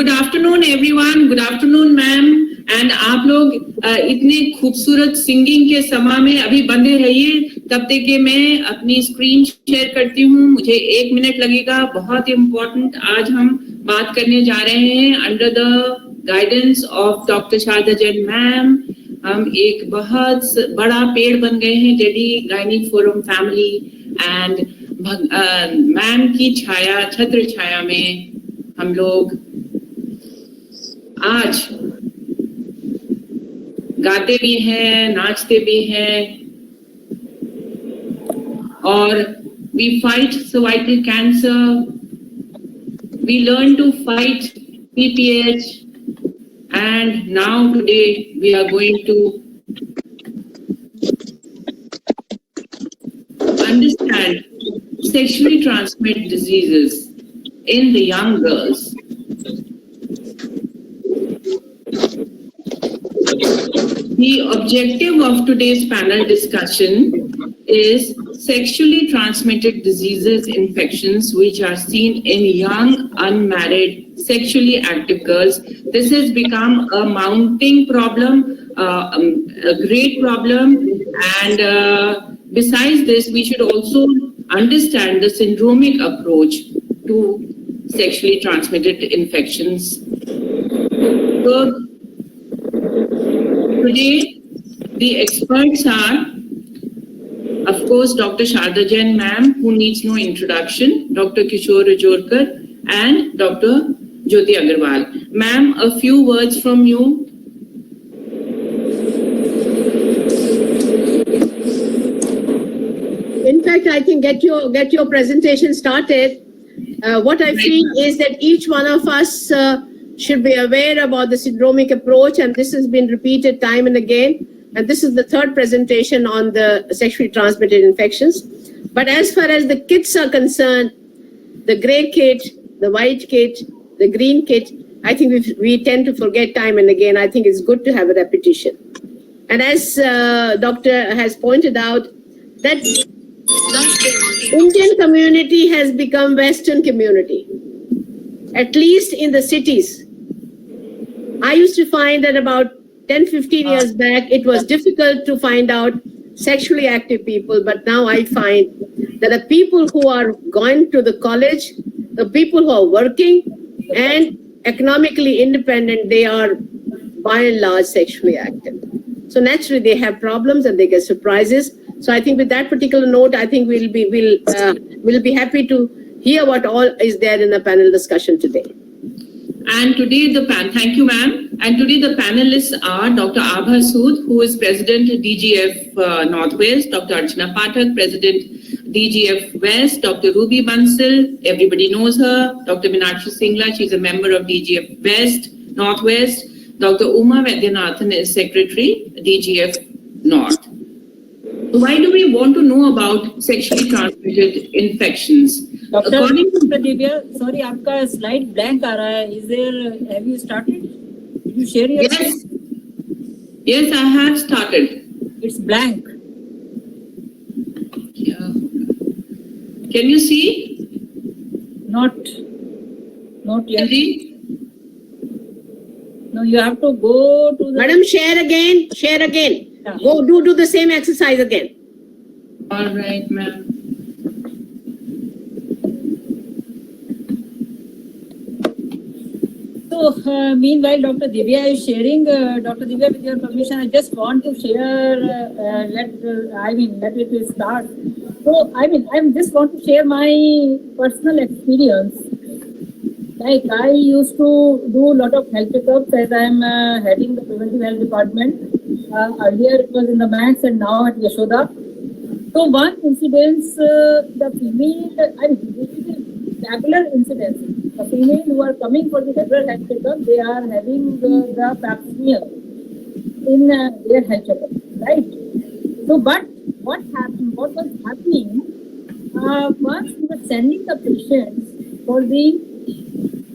Good afternoon everyone, good afternoon ma'am. And आप लोग इतने खूबसूरत सिंगिंग के समा में अभी बंधे रहिए, तब तक कि मैं अपनी स्क्रीन शेयर करती हूँ। मुझे 1 मिनट लगेगा। बहुत इम्पोर्टेंट आज हम बात करने जा रहे हैं under the guidance of doctor Sharda Jain ma'am. हम एक बहुत बड़ा पेड़ बन गए हैं दिल्ली गायनिक फोरम फैमिली, एंड मैम की छाया, छत्र छाया में हम लोग आज गाते भी हैं, नाचते भी हैं, और we fight cervical cancer, we learn to fight PPH, and now today we are going to understand sexually transmitted diseases in the young girls. The objective of today's panel discussion is sexually transmitted diseases, infections which are seen in young, unmarried, sexually active girls. This has become a mounting problem, a great problem, and besides this, we should also understand the syndromic approach to sexually transmitted infections. So, today, the experts are, of course, Dr. Sharda Jain ma'am, who needs no introduction, Dr. Kishore Rajorkar, and Dr. Jyoti Agarwal. Ma'am, a few words from you. In fact, I think get your presentation started. What I feel is that each one of us should be aware about the syndromic approach, and this has been repeated time and again. And this is the third presentation on the sexually transmitted infections. But as far as the kits are concerned, the gray kit, the white kit, the green kit, I think we tend to forget time and again. I think it's good to have a repetition. And as Doctor has pointed out, that Indian community has become Western community, at least in the cities. I used to find that about 10-15 years back, it was difficult to find out sexually active people, but now I find that the people who are going to the college, the people who are working and economically independent, they are by and large sexually active. So naturally they have problems and they get surprises. So I think with that particular note, I think we'll be happy to hear what all is there in the panel discussion today. And today thank you, ma'am. And today the panelists are Dr. Abha Sood, who is President DGF Northwest, Dr. Archana Pathak, President DGF West, Dr. Ruby Bansal, everybody knows her, Dr. Meenakshi Singla, she's a member of DGF West, Northwest, Dr. Uma Vaidyanathan is Secretary, DGF North. Why do we want to know about sexually transmitted infections? According to Divya, sorry, आपका slide blank आ रहा है. Is there? Have you started? Did you share your? Yes. Yes, I have started. It's blank. Yeah. Can you see? Not yet. See? No, you have to go to the. Madam, share again. Yeah. Go do the same exercise again. All right, ma'am. So, meanwhile, Dr. Divya is sharing. Dr. Divya, with your permission, I just want to share. Let it start. So, I just want to share my personal experience. Like I used to do a lot of health checkups as I am heading the preventive health department. Earlier it was in the Max and now at Yashoda. So one incidence, the female, this is a regular incidence. The female who are coming for the regular health checkup, they are having the pap smear in their health checkup, right? So, but what was happening, once we were sending the patients for the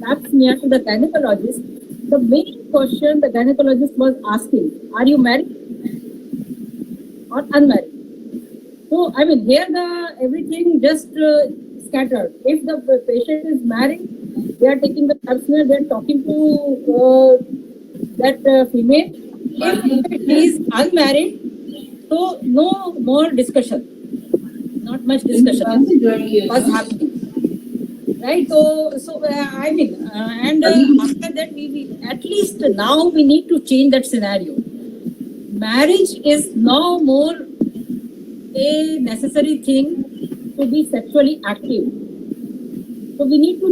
pap smear to the gynecologist, the main question the gynecologist was asking, are you married or unmarried? So, here everything just scattered. If the patient is married, they are taking the pap smear, they are talking to that female. If he is unmarried, so no more discussion, not much discussion was happening. Right, so I mean, and after that, we at least now we need to change that scenario. Marriage is no more a necessary thing to be sexually active. So we need to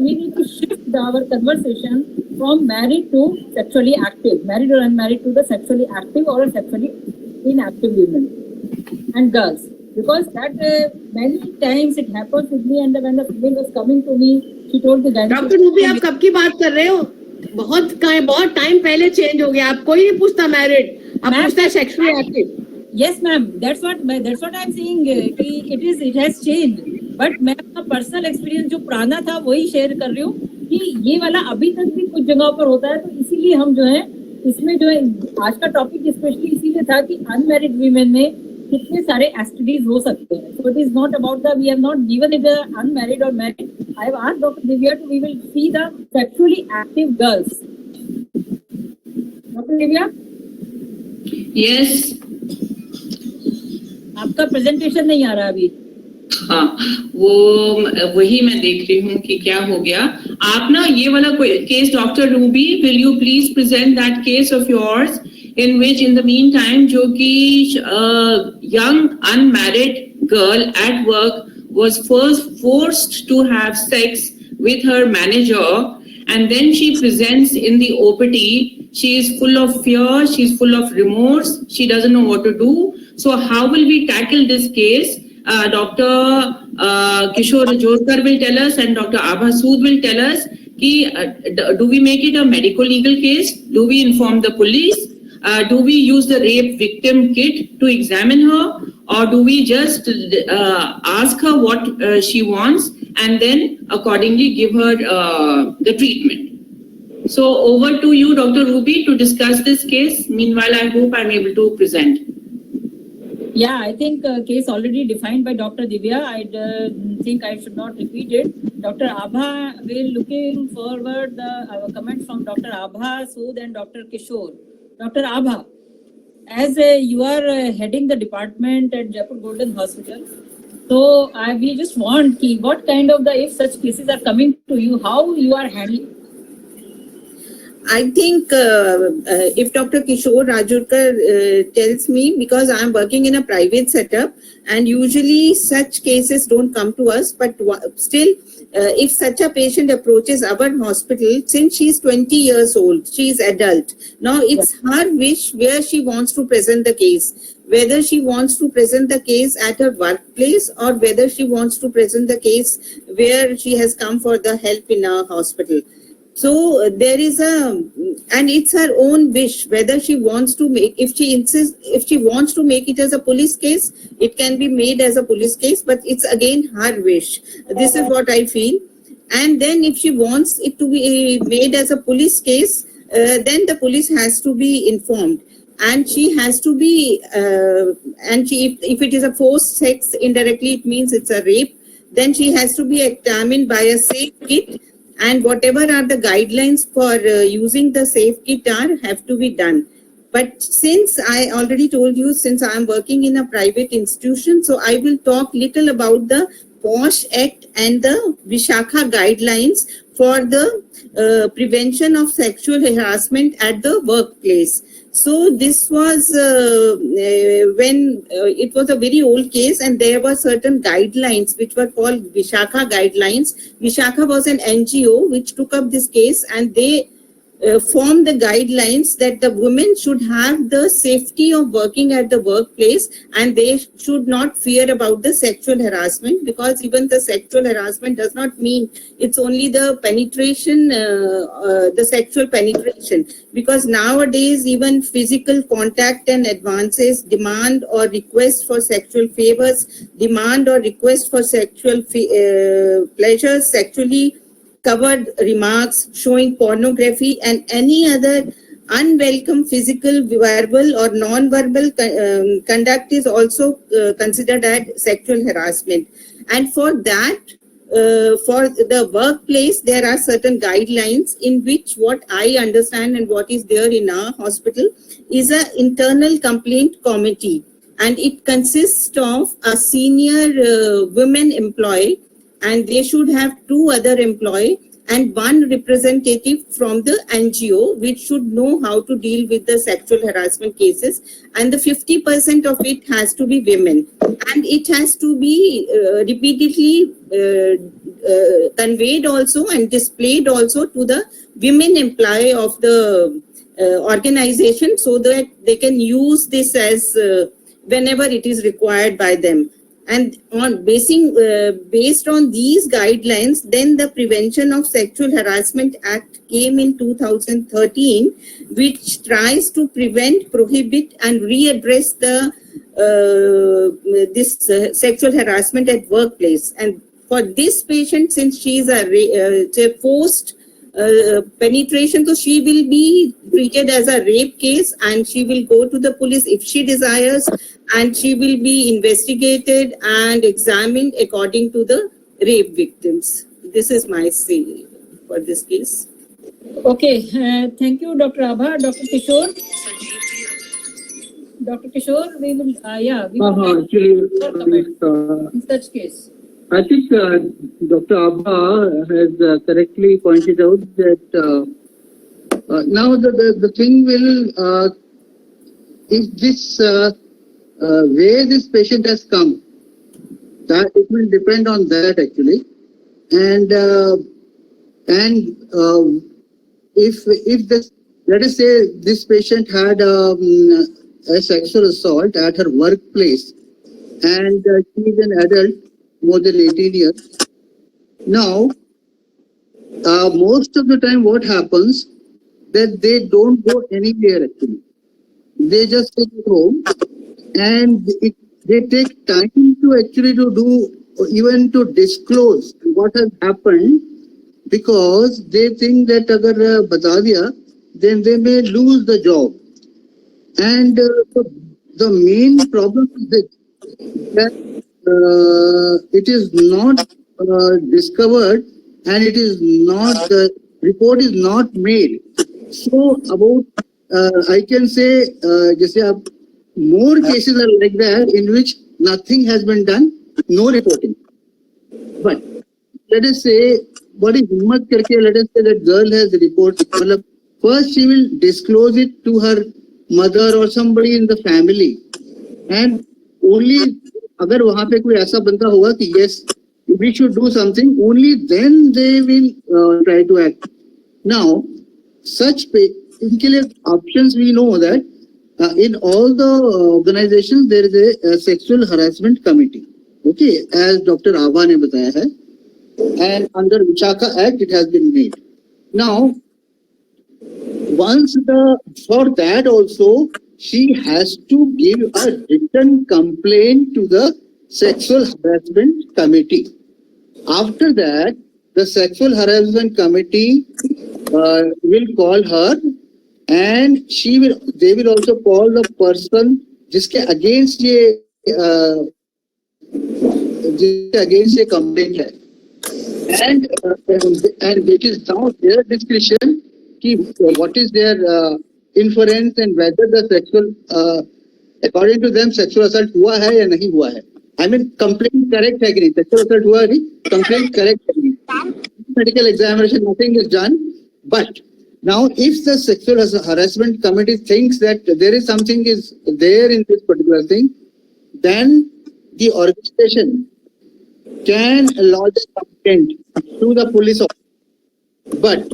we need to shift our conversation from married to sexually active, married or unmarried to the sexually active or sexually inactive women and girls. Because that many times it happens with me, and when the female was coming to me, she told the guy. Doctor Ruby, आप कब की बात कर रहे हो? बहुत time पहले change हो गया. आप कोई नहीं पूछता मैरिड, आप पूछता है sexually active. Yes, ma'am. That's what I'm saying. It has changed. But मैं अपना पर्सनल एक्सपीरियंस जो पुराना था वही शेयर कर रही हूँ कि ये वाला अभी तक भी कुछ जगहों पर होता है. तो इसीलिए हम जो है इसमें जो है आज का टॉपिक स्पेशली इसीलिए था कि अनमैरिड वीमेन में कितने सारे एसटीडीज हो सकते हैं. So it is not about we have not given it unmarried or married. I have asked Dr. Divya we will see the sexually active girls. Dr. Divya? Yes. आपका presentation नहीं आ रहा अभी. हाँ, वही मैं देख रही हूँ कि क्या हो गया. आप ना ये वाला case doctor Ruby, will you please present that case of yours in which in the meantime जो कि young unmarried girl at work was first forced to have sex with her manager, and then she presents in the OPD. She is full of fear, she is full of remorse, she doesn't know what to do. So how will we tackle this case? Dr. Kishore Rajorkar will tell us, and Dr. Abha Sood will tell us do we make it a medical legal case? Do we inform the police? Do we use the rape victim kit to examine her, or do we just ask her what she wants and then accordingly give her the treatment? So over to you, Dr. Ruby, to discuss this case. Meanwhile, I hope I'm able to present. Yeah, I think case already defined by Dr. Divya. I think I should not repeat it. Dr. Abha will looking forward the comment from Dr. Abha Sood and Dr. Kishore. Dr. Abha, as you are heading the department at Jaipur Golden Hospital, so we just want what kind of if such cases are coming to you, how you are handling? I think if Dr. Kishore Rajurkar tells me, because I am working in a private setup and usually such cases don't come to us, but still if such a patient approaches our hospital, since she is 20 years old, she is adult. Now it's her wish where she wants to present the case, whether she wants to present the case at her workplace or whether she wants to present the case where she has come for the help in our hospital. So there is and it's her own wish whether she wants to make, if she wants to make it as a police case, it can be made as a police case, but it's again her wish. This is what I feel. And then if she wants it to be made as a police case, then the police has to be informed. And she has to be, if it is a forced sex, indirectly it means it's a rape, then she has to be examined by a safe kit. And whatever are the guidelines for using the safe kit have to be done. But since I already told you, since I am working in a private institution, so I will talk little about the POSH Act and the Vishakha guidelines for the prevention of sexual harassment at the workplace. So this was when it was a very old case, and there were certain guidelines which were called Vishakha guidelines. Vishakha was an NGO which took up this case, and they formed the guidelines that the women should have the safety of working at the workplace, and they should not fear about the sexual harassment, because even the sexual harassment does not mean it's only the penetration, the sexual penetration, because nowadays even physical contact and advances, demand or request for sexual favors, demand or request for sexual pleasures, sexually covered remarks, showing pornography, and any other unwelcome physical, verbal or non-verbal conduct is also considered as sexual harassment. And for that, for the workplace, there are certain guidelines in which what I understand and what is there in our hospital is an internal complaint committee, and it consists of a senior women employee, and they should have 2 other employees and 1 representative from the NGO, which should know how to deal with the sexual harassment cases, and the 50% of it has to be women, and it has to be repeatedly conveyed also and displayed also to the women employee of the organization, so that they can use this as whenever it is required by them. And on based on these guidelines, then the Prevention of Sexual Harassment Act came in 2013, which tries to prevent, prohibit, and readdress the sexual harassment at workplace. And for this patient, since she is a forced penetration, so she will be treated as a rape case, and she will go to the police if she desires, and she will be investigated and examined according to the rape victims. This is my say for this case. Okay, thank you, Dr. Abha. Dr. Kishore? Dr. Kishore, we will, we will Actually, in such case. I think Dr. Abha has correctly pointed out that now the thing will, if this where this patient has come, that it will depend on that actually, and if this, let us say this patient had a sexual assault at her workplace, and she is an adult, more than 18 years. Now, most of the time what happens, that they don't go anywhere actually. They just sit at home, and they take time to actually to do, even to disclose what has happened, because they think that agar bata diya, then they may lose the job. And the main problem is this, that it is not discovered, and it is not, the report is not made. So about, I can say, more cases are like that in which nothing has been done, no reporting. But let us say, what is himmat karke, let us say that girl has reported, first she will disclose it to her mother or somebody in the family, and only अगर वहां पे कोई ऐसा बंदा होगा कि yes, we should do something, only then they will try to act. Now, such इनके लिए options we know that in all the organizations there is a sexual harassment committee. Okay, as Dr. Abha ने बताया है, and under Vichaka Act it has been made. Now, once for that also, she has to give a written complaint to the Sexual Harassment Committee. After that, the Sexual Harassment Committee will call her, and they will also call the person जिसके against ये complaint है, and it is now their discretion what is their inference and whether the sexual, according to them, sexual assault हुआ है या नहीं हुआ है. I mean, complaint correct है कि नहीं, sexual assault हुआ है नहीं, complaint correct है कि नहीं. Medical examination, nothing is done. But now, if the Sexual Harassment Committee thinks that there is something is there in this particular thing, then the organization can lodge a complaint to the police officer. But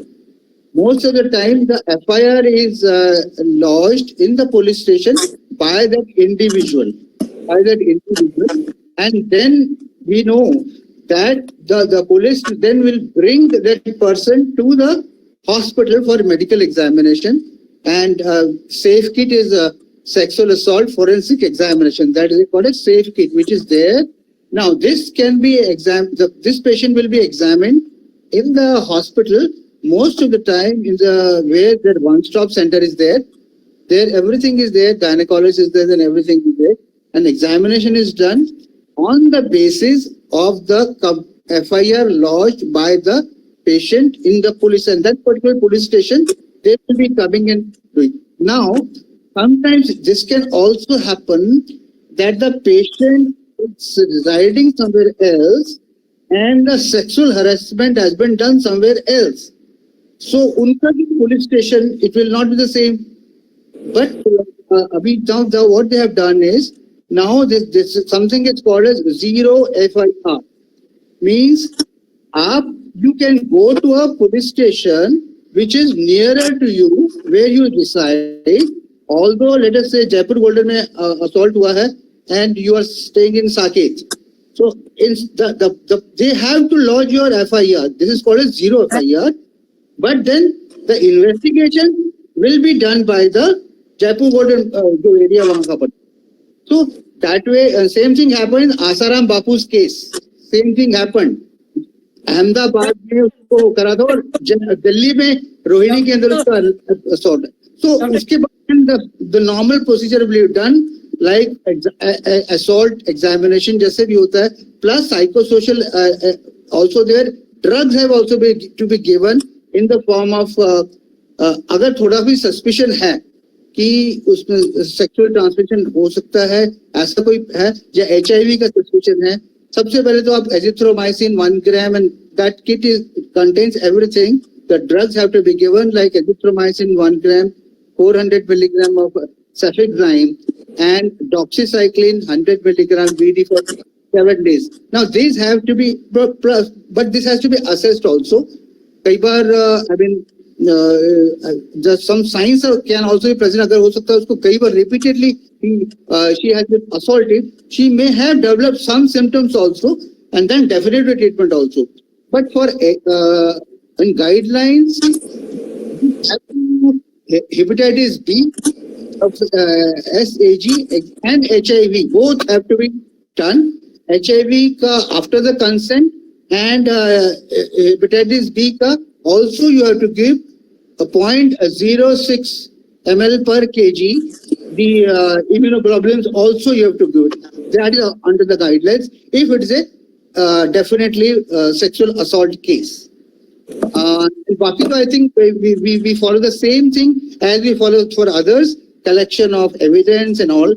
most of the time, the FIR is lodged in the police station by that individual. And then we know that the police then will bring that person to the hospital for medical examination. And safe kit is a sexual assault forensic examination. That is called a safe kit, which is there. Now, this can be this patient will be examined in the hospital. Most of the time, in where their one-stop center is there everything is there, gynecologist is there, and everything is there. An examination is done on the basis of the FIR lodged by the patient in the police, and that particular police station, they will be coming and doing. Now, sometimes this can also happen that the patient is residing somewhere else and the sexual harassment has been done somewhere else. So, unka bhi police station, it will not be the same. But now what they have done is, now this something is called as zero FIR. Means you can go to a police station which is nearer to you where you reside. Although let us say Jaipur Golden mein assault hua hai and you are staying in Saket. So in they have to lodge your FIR. This is called as zero FIR. But then the investigation will be done by the Jaipur Golden area wahan ka padta. So that way, same thing happened in Asaram Bapu's case. Same thing happened. Ahmedabad में उसको करा था और दिल्ली में रोहिणी के अंदर उसका assault. So उसके बाद the normal procedure will be done like assault examination जैसे भी होता है. Plus psychosocial also there. Drugs have also to be given in the form of अगर थोड़ा भी suspicion है कि उसमें सेक्सुअल ट्रांसमिशन हो सकता है, ऐसा कोई है या HIV का सस्पेंशन है, सबसे पहले तो आप azithromycin 1 gram and that kit contains everything. The drugs have to be given like azithromycin 1 gram, 400 milligram of cefixime and doxycycline 100 milligram BD for 7 days. Now these have to be, but this has to be assessed also. कई बार some signs can also be present. अगर हो सकता है उसको कई बार repeatedly she has been assaulted, she may have developed some symptoms also, and then definitely treatment also. But for in guidelines, hepatitis B, SAG and HIV both have to be done. HIV ka after the consent and hepatitis B ka also you have to give a 0.06 ml per kg. The immunoglobulins also you have to give it. That is under the guidelines. If it is a definitely sexual assault case. I think we follow the same thing as we follow for others, collection of evidence and all.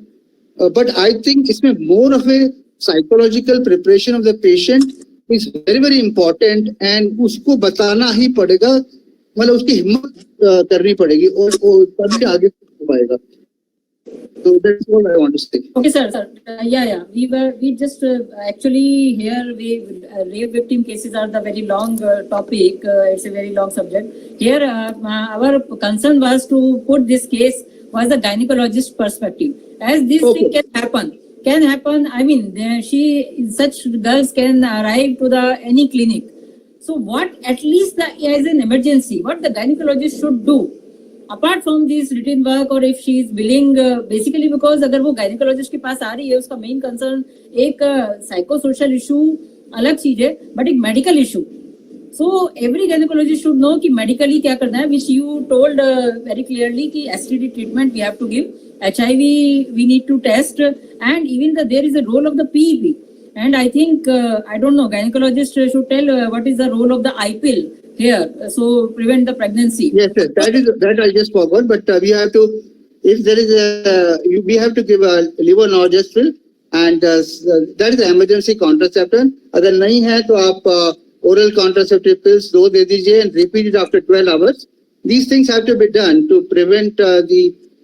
But I think it's more of a psychological preparation of the patient is very, very important, and उसको बताना ही पड़ेगा, मतलब उसकी हिम्मत करनी पड़ेगी और तभी आगे हो पाएगा. So that's what I want to say. Okay, sir. Yeah. We just actually here rape victim cases are the very long topic. It's a very long subject. Here our concern was to put this case was the gynecologist perspective. As this thing can happen. I mean, such girls can arrive to any clinic. So what at least as an emergency, what the gynecologist should do? Apart from this written work, or if she is willing, basically because अगर वो gynecologist के पास आ रही है, उसका main concern एक psychosocial issue अलग चीज है, but एक medical issue. So every gynecologist should know कि medically क्या करना है, which you told very clearly कि STD treatment we have to give, HIV we need to test, and even there is a role of the PEP. And I think I don't know, gynecologist should tell what is the role of the IPIL here, so prevent the pregnancy. Yes, that I just forgot, but we have to, if there is we have to give a levonorgestrel, and that is an emergency contraceptive. अगर नहीं है तो आप oral contraceptive pills दो दे दीजिए and repeat it after 12 hours. These things have to be done to prevent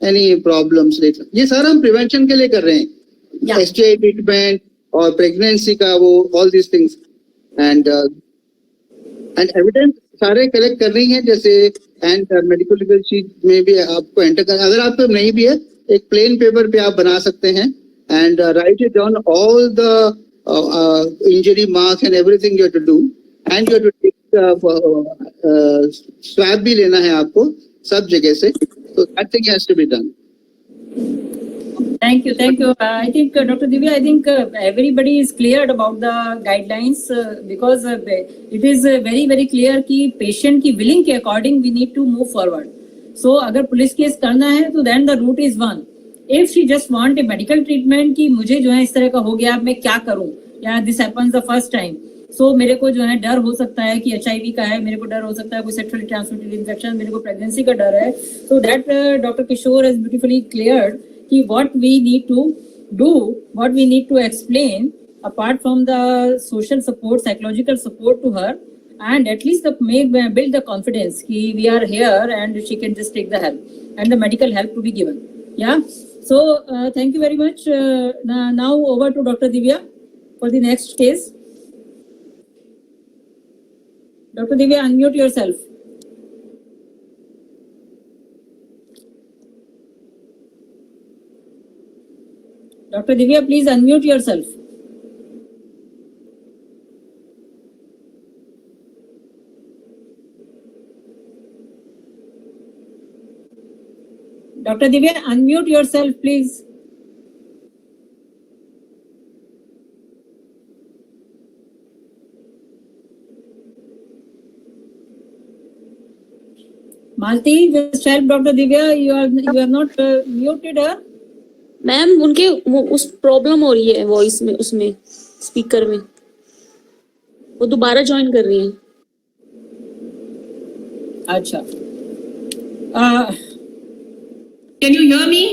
any problems later. ये सारा हम prevention के लिए कर रहे हैं. STI treatment और pregnancy का वो all these things, and evidence सारे collect कर रही हैं, जैसे and medical legal sheet में भी आपको enter कर, अगर आपको नहीं भी है एक plain paper पे आप बना सकते हैं and write it down all the injury marks and everything you have to do, and you have to take swab भी लेना है आपको सब जगह से, so that thing has to be done. Thank you. I think Dr. Divya, I think everybody is cleared about the guidelines because it is very, very clear कि patient की willing के according we need to move forward. So अगर police case करना है तो then the route is one. If she just want a medical treatment कि मुझे जो है इस तरह का हो गया, अब मैं क्या करूं, या this happens the first time, सो मेरे को जो है डर हो सकता है कि HIV का है, मेरे को डर हो सकता है कोई सेक्सुअली ट्रांसमिटेड इन्फेक्शन, मेरे को प्रेगनेंसी का डर है. So that doctor Kishore has beautifully cleared कि what we need to do, what we need to explain apart from the social support, psychological support to her, and at least build the confidence ki we are here and she can just take the help and the medical help to be given. Yeah. So thank you very much. Now over to Dr. Divya for the next case. Dr. Divya, unmute yourself. Dr. Divya, please unmute yourself. Dr. Divya, unmute yourself, please. Malti, just help Dr. Divya. You are not muted her. Ma'am उनके वो उस problem हो रही है voice में, उसमें speaker में, वो दोबारा ज्वाइन कर रही हैं. अच्छा. Can you hear me?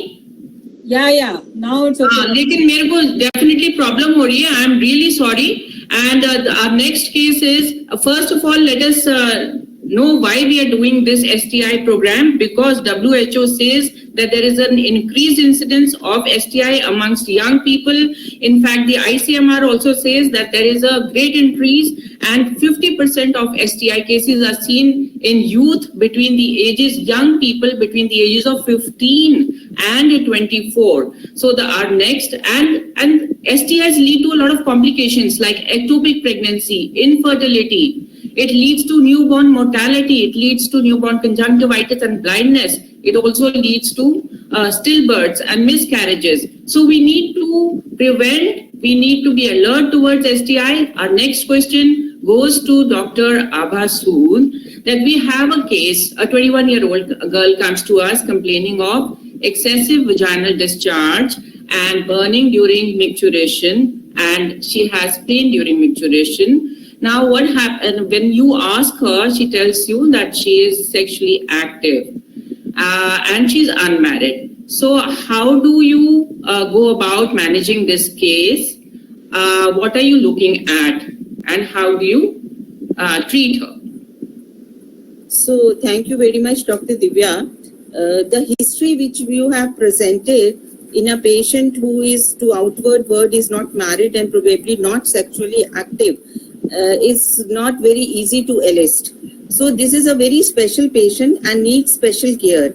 Yeah. Now it's okay. लेकिन मेरे को definitely problem हो रही है. I am really sorry. And our next case is, first of all, let us know why we are doing this STI program, because WHO says that there is an increased incidence of STI amongst young people. In fact, the ICMR also says that there is a great increase, and 50% of STI cases are seen in youth between the ages, young people between the ages of 15 and 24. So our next, and STIs lead to a lot of complications like ectopic pregnancy, infertility. It leads to newborn mortality. It leads to newborn conjunctivitis and blindness. It also leads to stillbirths and miscarriages. So we need to prevent, we need to be alert towards STI. Our next question goes to Dr. Abha Sood, that we have a case, a 21-year-old girl comes to us complaining of excessive vaginal discharge and burning during micturition, and she has pain during micturition. Now, what happened when you ask her, she tells you that she is sexually active and she's unmarried. So how do you go about managing this case? What are you looking at, and how do you treat her? So thank you very much, Dr. Divya. The history which you have presented in a patient who is to outward word is not married and probably not sexually active is not very easy to elicit. So this is a very special patient and needs special care.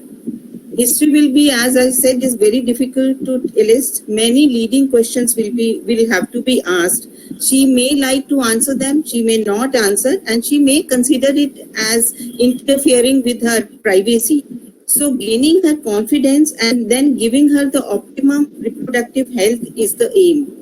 History will be, as I said, is very difficult to elicit. Many leading questions will have to be asked. She may like to answer them, she may not answer, and she may consider it as interfering with her privacy. So gaining her confidence and then giving her the optimum reproductive health is the aim.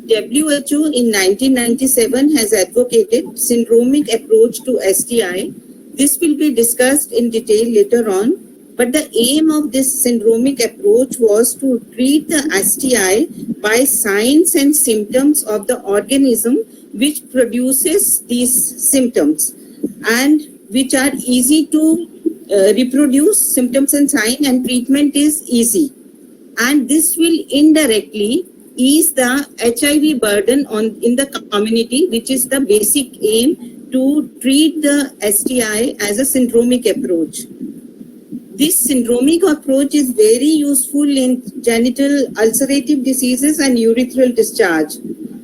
WHO in 1997 has advocated syndromic approach to STI. This will be discussed in detail later on. But the aim of this syndromic approach was to treat the STI by signs and symptoms of the organism which produces these symptoms and which are easy to reproduce symptoms and sign, and treatment is easy. And this will indirectly ease the HIV burden in the community, which is the basic aim to treat the STI as a syndromic approach. This syndromic approach is very useful in genital ulcerative diseases and urethral discharge.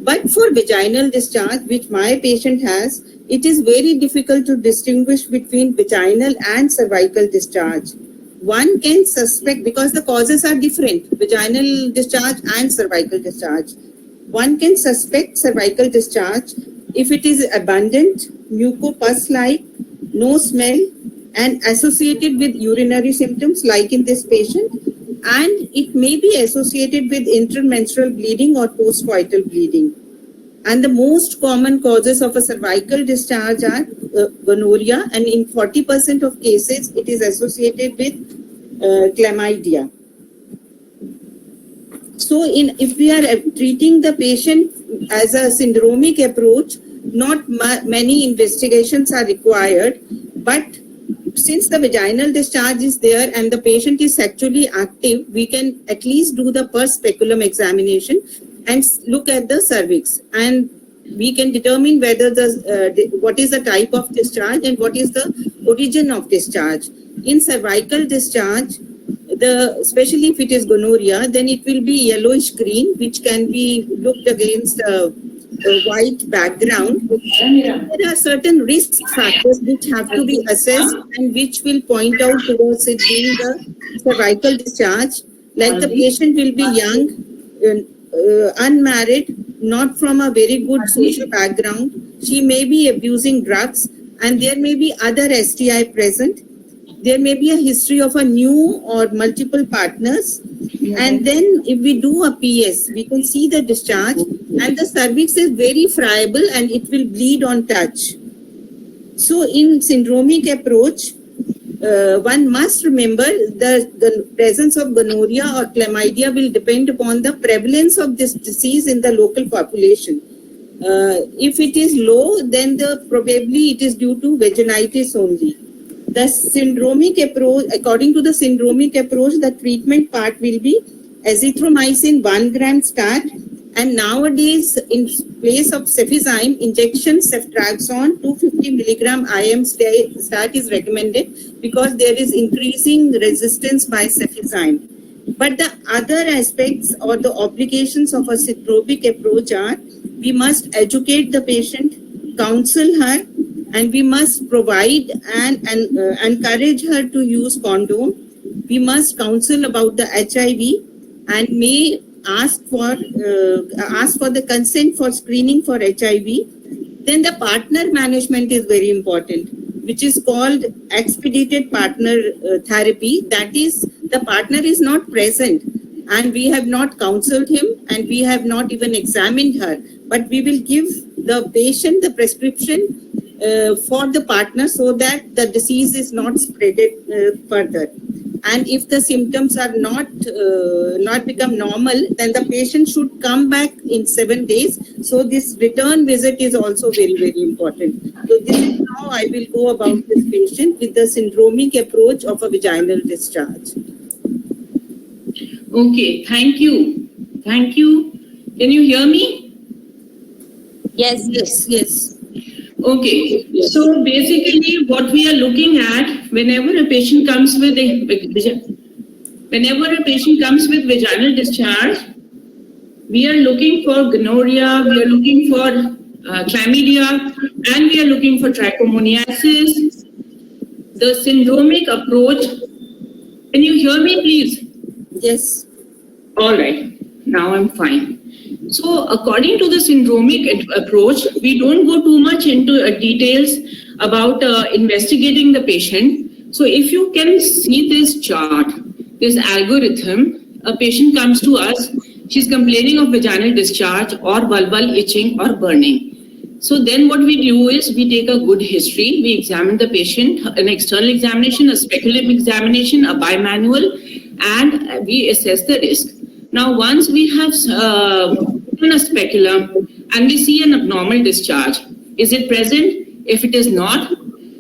But for vaginal discharge, which my patient has, it is very difficult to distinguish between vaginal and cervical discharge. One can suspect, because the causes are different, vaginal discharge and cervical discharge. One can suspect cervical discharge if it is abundant, mucopus-like, no smell, and associated with urinary symptoms like in this patient, and it may be associated with intermenstrual bleeding or postcoital bleeding. And the most common causes of a cervical discharge are gonorrhea, and in 40% of cases, it is associated with chlamydia. So if we are treating the patient as a syndromic approach, not many investigations are required, but since the vaginal discharge is there and the patient is sexually active, we can at least do the pars speculum examination and look at the cervix, and we can determine whether what is the type of discharge and what is the origin of discharge. In cervical discharge, especially if it is gonorrhea, then it will be yellowish green, which can be looked against a white background. There are certain risk factors which have to be assessed and which will point out towards it being the cervical discharge. Like the patient will be young, unmarried, not from a very good social background. She may be abusing drugs, and there may be other STI present. There may be a history of a new or multiple partners. And then if we do a PS, we can see the discharge, and the cervix is very friable and it will bleed on touch. So in syndromic approach, one must remember the presence of gonorrhea or chlamydia will depend upon the prevalence of this disease in the local population. If it is low, then probably it is due to vaginitis only. The syndromic approach, according to the syndromic approach, the treatment part will be azithromycin 1 gram start, and nowadays in place of cefizime, injection ceftriaxone 250 milligram IM start is recommended because there is increasing resistance by cefizime. But the other aspects or the obligations of a syndromic approach are, we must educate the patient, counsel her, and we must provide and encourage her to use condom. We must counsel about the HIV and may ask for the consent for screening for HIV. Then the partner management is very important, which is called expedited partner therapy. That is, the partner is not present and we have not counseled him and we have not even examined her, but we will give the patient the prescription for the partner so that the disease is not spreaded further. And if the symptoms are not become normal, then the patient should come back in 7 days. So this return visit is also very, very important. So this is how I will go about this patient with the syndromic approach of a vaginal discharge. Okay, thank you. Thank you. Can you hear me? Yes. Yes. Okay, so basically what we are looking at whenever a patient comes with vaginal discharge, we are looking for gonorrhea, we are looking for chlamydia, and we are looking for trichomoniasis. The syndromic approach, can you hear me please? Yes. All right, now I'm fine. So according to the syndromic approach, we don't go too much into details about investigating the patient. So if you can see this chart, this algorithm, a patient comes to us, she's complaining of vaginal discharge or vulval itching or burning. So then what we do is we take a good history, we examine the patient, an external examination, a speculum examination, a bimanual, and we assess the risk. Now, once we have done a speculum and we see an abnormal discharge, is it present? If it is not,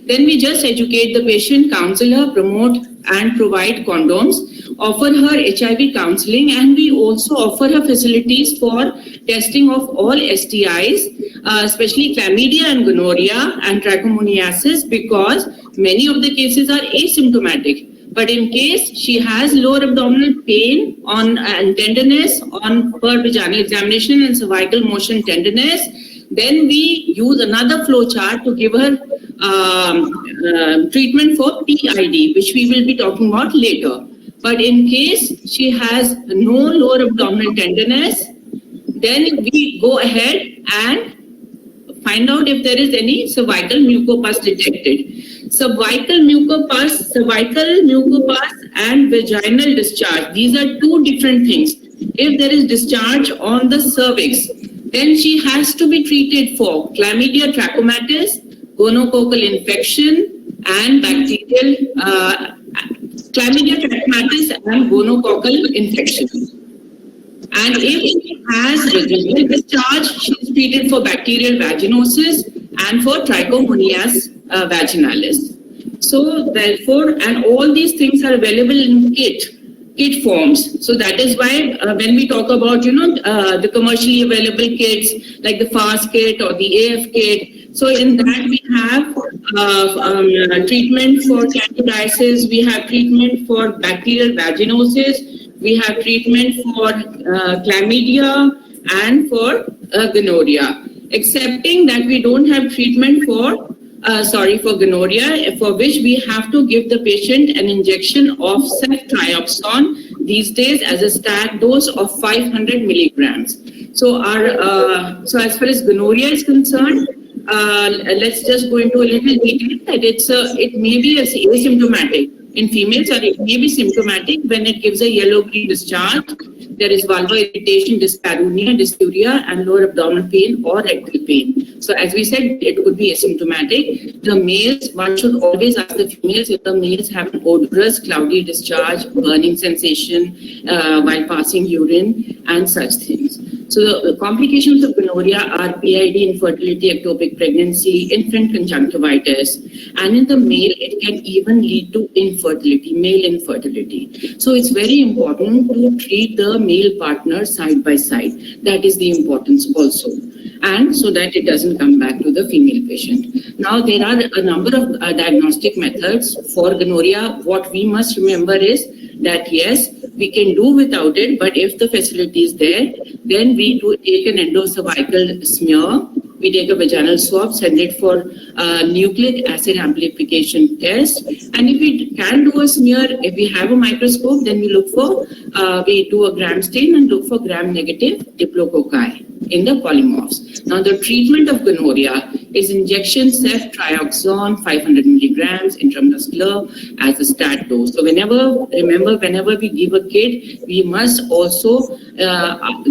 then we just educate the patient, counsel her, promote and provide condoms, offer her HIV counseling, and we also offer her facilities for testing of all STIs, especially chlamydia and gonorrhea and trichomoniasis, because many of the cases are asymptomatic. But in case she has lower abdominal pain and tenderness on her vaginal examination and cervical motion tenderness, then we use another flow chart to give her treatment for PID, which we will be talking about later. But in case she has no lower abdominal tenderness, then we go ahead and find out if there is any cervical mucopus detected. Cervical mucopus and vaginal discharge, these are two different things. If there is discharge on the cervix, then she has to be treated for chlamydia trachomatis, gonococcal infection, and bacterial chlamydia trachomatis and gonococcal infection. And if has residual discharge, she is treated for bacterial vaginosis and for trichomoniasis vaginalis. So therefore, and all these things are available in kit forms. So that is why when we talk about, the commercially available kits like the FAST kit or the AF kit, so in that we have treatment for candidiasis, we have treatment for bacterial vaginosis, we have treatment for chlamydia and for gonorrhea, excepting that we don't have treatment for gonorrhea, for which we have to give the patient an injection of ceftriaxone these days as a start dose of 500 milligrams. So so as far as gonorrhea is concerned, let's just go into a little detail that it may be asymptomatic in females, or it may be symptomatic when it gives a yellow-green discharge. There is vulvar irritation, dyspareunia, dysuria, and lower abdominal pain or rectal pain. So as we said, it could be asymptomatic. The males, one should always ask the females if the males have an odorous, cloudy discharge, burning sensation while passing urine, and such things. So the complications of gonorrhea are PID, infertility, ectopic pregnancy, infant conjunctivitis, and in the male, it can even lead to infertility, male infertility. So it's very important to treat the male partner side by side. That is the importance also. And so that it doesn't come back to the female patient. Now, there are a number of diagnostic methods for gonorrhea. What we must remember is that yes, we can do without it, but if the facility is there, then we do take an endocervical smear, we take a vaginal swab, send it for nucleic acid amplification test, and if we can do a smear, if we have a microscope, then we do a gram stain and look for gram-negative diplococci in the polymorphs. Now, the treatment of gonorrhea is injection ceftriaxone 500 milligrams intramuscular as a start dose. So whenever we give a kid, we must also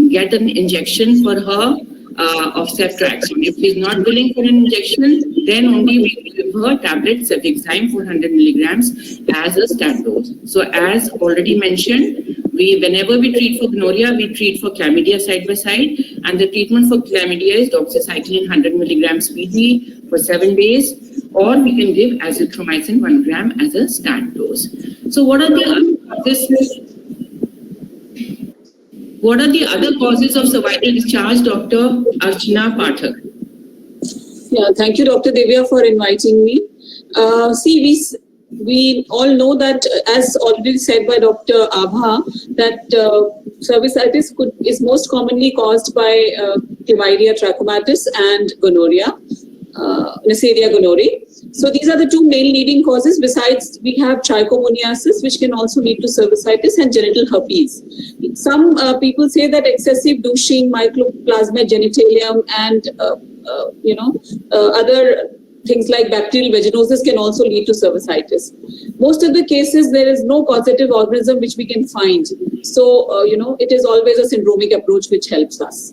get an injection for her of ceftriaxone. If she is not willing for an injection, then only we give her tablet cefixime 400 milligrams as a start dose. So as already mentioned, whenever we treat for gonorrhea, we treat for chlamydia side by side, and the treatment for chlamydia is doxycycline 100 milligrams weekly for 7 days, or we can give azithromycin 1 gram as a start dose. So what are the other causes of cervical discharge, Dr. Archana Pathak? Yeah, thank you, Dr. Divya, for inviting me. We all know that, as already said by Dr. Abha, that cervicitis is most commonly caused by chlamydia trachomatis and gonorrhea, Neisseria gonorrhoeae. So these are the two main leading causes. Besides, we have trichomoniasis, which can also lead to cervicitis, and genital herpes. Some people say that excessive douching, mycoplasma genitalium, and other things like bacterial vaginosis can also lead to cervicitis. Most of the cases, there is no causative organism which we can find. So, it is always a syndromic approach which helps us.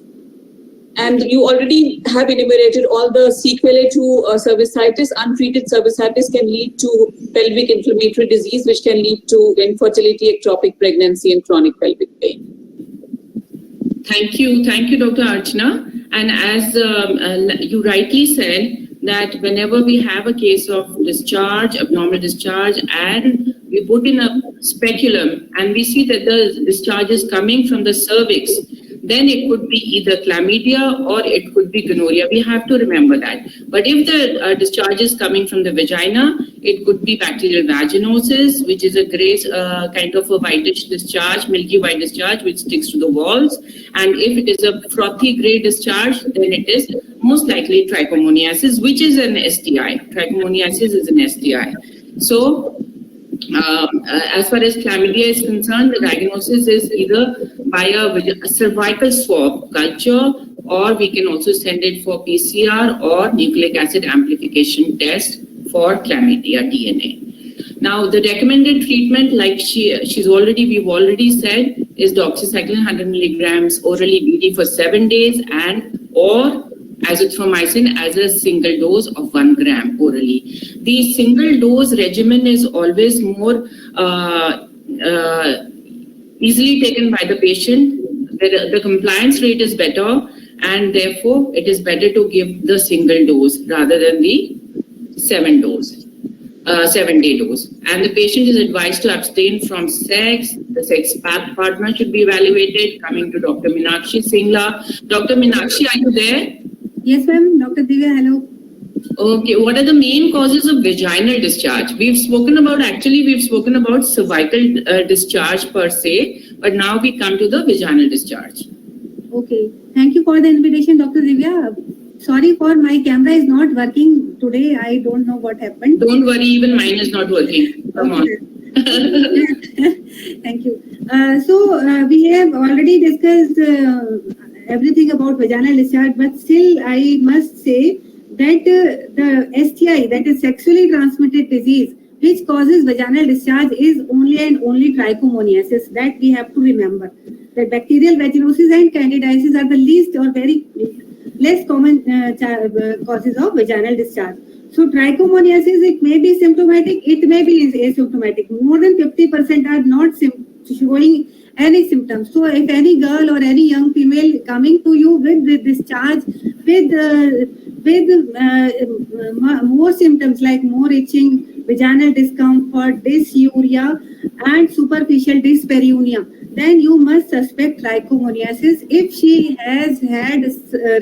And you already have enumerated all the sequelae to cervicitis. Untreated cervicitis can lead to pelvic inflammatory disease, which can lead to infertility, ectopic pregnancy, and chronic pelvic pain. Thank you, Dr. Archana. And as you rightly said, that whenever we have a case of discharge, abnormal discharge, and we put in a speculum and we see that the discharge is coming from the cervix, then it could be either chlamydia or it could be gonorrhea. We have to remember that. But if the discharge is coming from the vagina, it could be bacterial vaginosis, which is a gray kind of a whitish discharge, milky white discharge, which sticks to the walls. And if it is a frothy gray discharge, then it is most likely trichomoniasis, which is an STI. Trichomoniasis is an STI. So, as far as chlamydia is concerned, the diagnosis is either by a cervical swab culture, or we can also send it for PCR or nucleic acid amplification test for chlamydia DNA. Now, the recommended treatment, like we've already said, is doxycycline 100 milligrams orally BD for 7 days, or azithromycin as a single dose of 1 gram orally. The single dose regimen is always more easily taken by the patient. the compliance rate is better, and therefore it is better to give the single dose rather than the 7 day dose. And the patient is advised to abstain from sex. The sex partner should be evaluated. Coming to Dr. Meenakshi Singla. Dr. Meenakshi, are you there? Yes, ma'am. Dr. Divya, hello. Okay, what are the main causes of vaginal discharge? We've spoken about cervical discharge per se, but now we come to the vaginal discharge. Okay. Thank you for the invitation, Dr. Divya. Sorry for my camera is not working today. I don't know what happened. Don't worry, even mine is not working. Come on. Thank you. We have already discussed everything about vaginal discharge, but still I must say that the STI, that is sexually transmitted disease, which causes vaginal discharge is only and only trichomoniasis. That we have to remember. That bacterial vaginosis and candidiasis are the least or very less common causes of vaginal discharge. So trichomoniasis, it may be symptomatic, it may be asymptomatic. More than 50% are not showing any symptoms. So if any girl or any young female coming to you with the discharge, with more symptoms like more itching, vaginal discomfort, dysuria, and superficial dyspareunia, then you must suspect trichomoniasis if she has had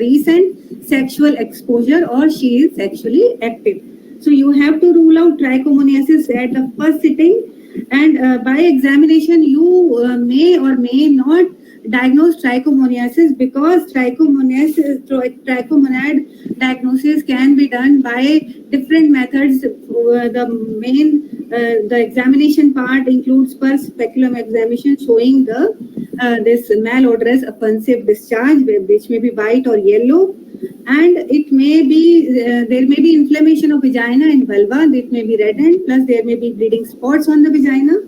recent sexual exposure or she is sexually active. So you have to rule out trichomoniasis at the first sitting, and by examination you may or may not diagnose trichomoniasis, because trichomonad diagnosis can be done by different methods. The examination part includes first speculum examination showing this malodorous offensive discharge, which may be white or yellow, and it may be there may be inflammation of vagina and vulva. It may be reddened, plus there may be bleeding spots on the vagina.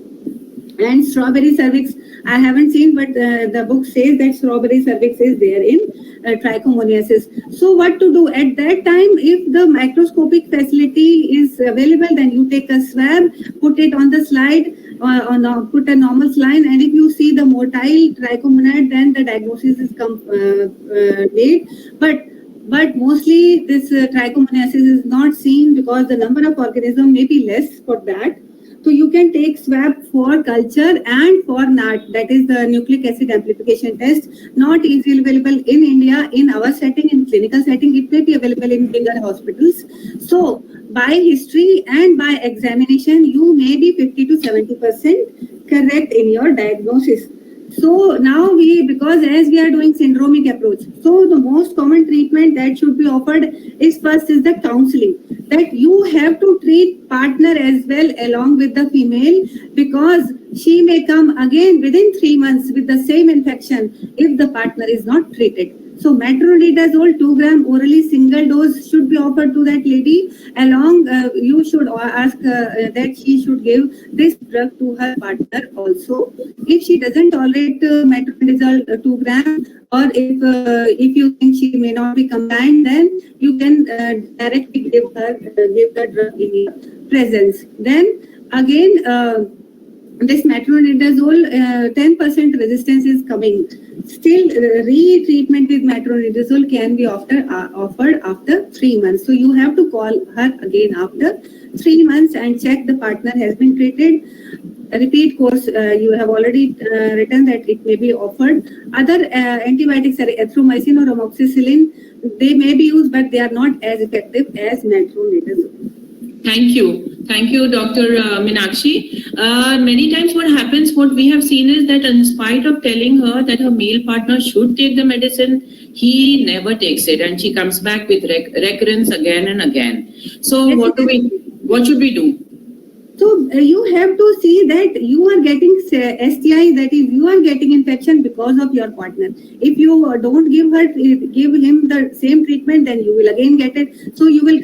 And strawberry cervix, I haven't seen, but the book says that strawberry cervix is there in trichomoniasis. So what to do at that time? If the microscopic facility is available, then you take a swab, put it on the slide, put a normal slide, and if you see the motile trichomonad, then the diagnosis is made. But mostly this trichomoniasis is not seen because the number of organisms may be less for that. So you can take swab for culture and for NAT, that is the nucleic acid amplification test. Not easily available in India in our setting, in clinical setting. It may be available in bigger hospitals. So by history and by examination, you may be 50 to 70% correct in your diagnosis. So now because as we are doing syndromic approach, so the most common treatment that should be offered is first is the counseling, that you have to treat partner as well along with the female, because she may come again within 3 months with the same infection if the partner is not treated. So metronidazole 2 gram orally single dose should be offered to that lady. Along, you should ask that she should give this drug to her partner also. If she doesn't tolerate metronidazole 2 gram, or if you think she may not be compliant, then you can directly give the drug in your presence. Then again, this metronidazole 10% resistance is coming. Still, retreatment with metronidazole can be offered after 3 months. So you have to call her again after 3 months and check the partner has been treated. Repeat course, you have already written that it may be offered. Other antibiotics, erythromycin or amoxicillin, they may be used, but they are not as effective as metronidazole. Thank you, Dr. Meenakshi. Many times what we have seen is that in spite of telling her that her male partner should take the medicine, he never takes it, and she comes back with recurrence again and again. So what should we do? So you have to see that you are getting STI, that is, you are getting infection because of your partner. If you don't give him the same treatment, then you will again get it. So you will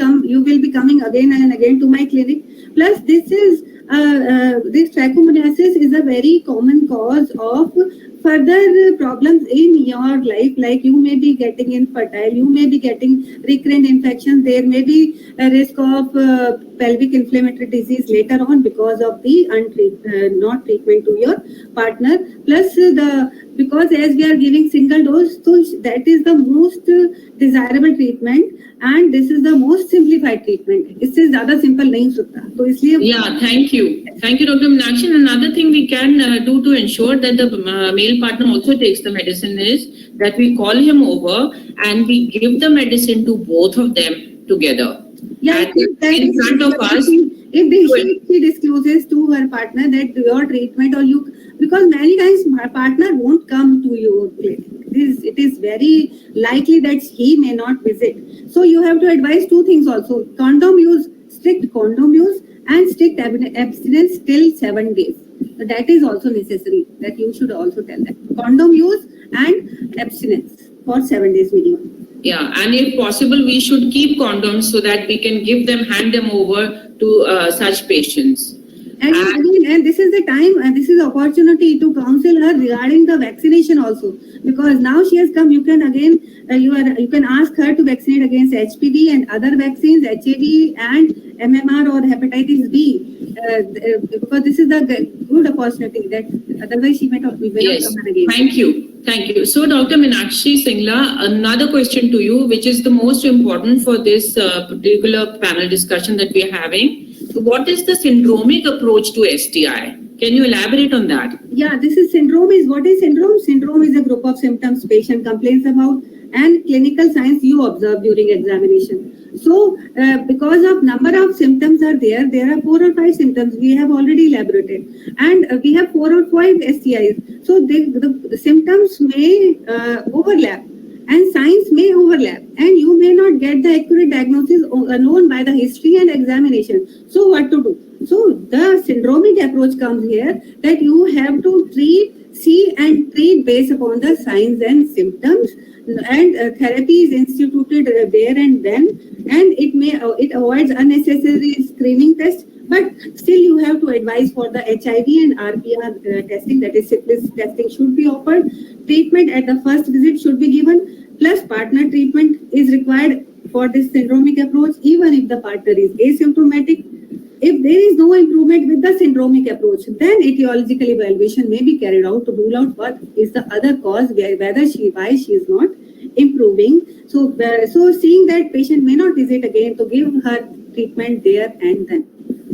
be coming again and again to my clinic. Plus, this trichomoniasis is a very common cause of further problems in your life, like you may be getting infertile, you may be getting recurrent infections, there may be a risk of pelvic inflammatory disease later on because of the not treatment to your partner. Plus the because as we are giving single dose, so that is the most desirable treatment and this is the most simplified treatment. इससे ज़्यादा simple नहीं सकता, तो इसलिए Yeah, thank you, Dr. Meenakshi. And another thing we can do to ensure that the male partner also takes the medicine is that we call him over and we give the medicine to both of them together. Yeah, And if that in is- front of us. if she discloses to her partner that your treatment or you, because many times my partner won't come to your clinic. It is very likely that he may not visit. So you have to advise two things also: condom use, strict condom use, and strict abstinence till 7 days. So that is also necessary. That you should also tell them. Condom use and abstinence for 7 days minimum. Yeah, and if possible, we should keep condoms so that we can hand them over to such patients. And again, and this is the time and this is the opportunity to counsel her regarding the vaccination also, because now she has come. You can again you can ask her to vaccinate against HPV and other vaccines, HIV and MMR or hepatitis B, because this is the good opportunity that otherwise she may not Yes, come again. thank you. So, Dr. Meenakshi Singla, another question to you, which is the most important for this particular panel discussion that we are having. What is the syndromic approach to STI? Can you elaborate on that? Yeah, this is syndrome. What is syndrome? Syndrome is a group of symptoms patient complains about and clinical signs you observe during examination. So, because of number of symptoms are there are 4 or 5 symptoms we have already elaborated, and we have 4 or 5 STIs. So, the symptoms may overlap and signs may overlap, and you may not get the accurate diagnosis known by the history and examination. So, what to do? So, the syndromic approach comes here, that you have to see and treat based upon the signs and symptoms, and therapy is instituted there and then, and it avoids unnecessary screening tests. But still, you have to advise for the HIV and RPR testing, that is syphilis testing should be offered. Treatment at the first visit should be given, plus partner treatment is required for this syndromic approach, even if the partner is asymptomatic. If there is no improvement with the syndromic approach, then etiological evaluation may be carried out to rule out what is the other cause, why she is not improving. So, seeing that patient may not visit again, to give her treatment there and then.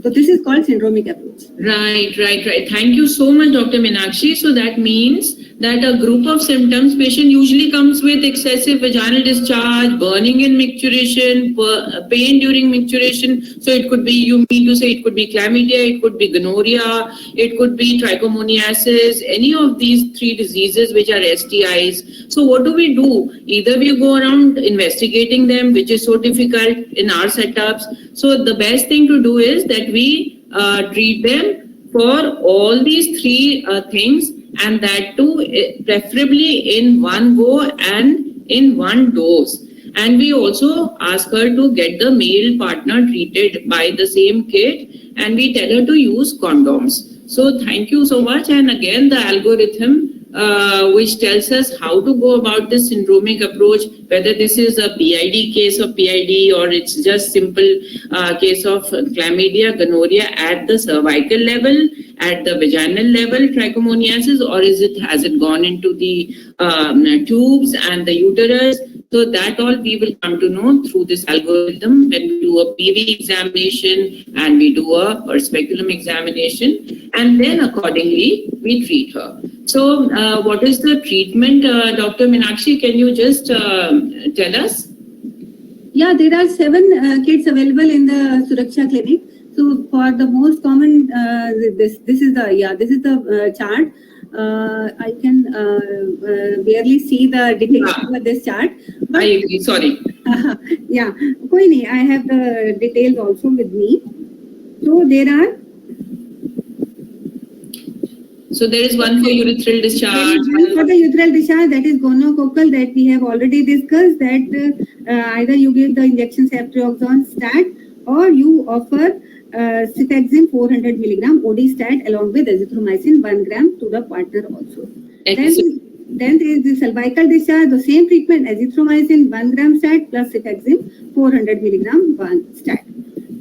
So this is called syndromic approach. Right. Thank you so much, Dr. Meenakshi. So that means that a group of symptoms, patient usually comes with excessive vaginal discharge, burning in micturition, pain during micturition. So it could be, you mean to say it could be chlamydia, it could be gonorrhea, it could be trichomoniasis, any of these 3 diseases which are STIs. So what do? Either we go around investigating them, which is so difficult in our setups. So the best thing to do is that we treat them for all these 3 things, and that too preferably in one go and in one dose. And we also ask her to get the male partner treated by the same kit, and we tell her to use condoms. So thank you so much. And again, the algorithm which tells us how to go about this syndromic approach, whether this is a PID case of PID or it's just simple case of chlamydia, gonorrhea at the cervical level, at the vaginal level, trichomoniasis, or has it gone into the tubes and the uterus? So that all we will come to know through this algorithm when we do a PV examination and we do a speculum examination, and then accordingly we treat her. So what is the treatment, Dr. Meenakshi? Can you just tell us? Yeah, there are 7 kits available in the Suraksha clinic. So for the most common, this is the chart. I can barely see the details of this chart. But I agree. Sorry. yeah, koi nahi, I have the details also with me. So there is one for urethral discharge. There is one for the urethral discharge, that is gonococcal, that we have already discussed, that either you give the injection ceftriaxone stat or you offer Cefixime 400 milligram OD stat along with azithromycin 1 gram to the partner also. Then there is the cervical discharge, the same treatment, azithromycin 1 gram stat plus Cefixime 400 milligram 1 stat.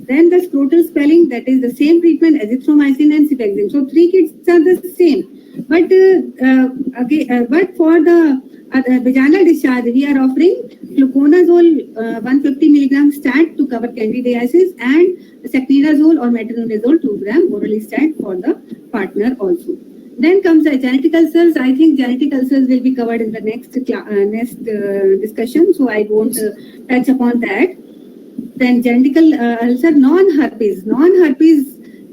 Then the scrotal swelling, that is the same treatment, azithromycin and Cefixime. So 3 kits are the same. But for the vaginal discharge, we are offering fluconazole 150 milligram stat to cover candidiasis and sectinazole or metronidazole 2 gram orally stat for the partner also. Then comes the genetic ulcers. I think genetic ulcers will be covered in the next discussion, so I won't touch upon that. Then genetic ulcer, non-herpes,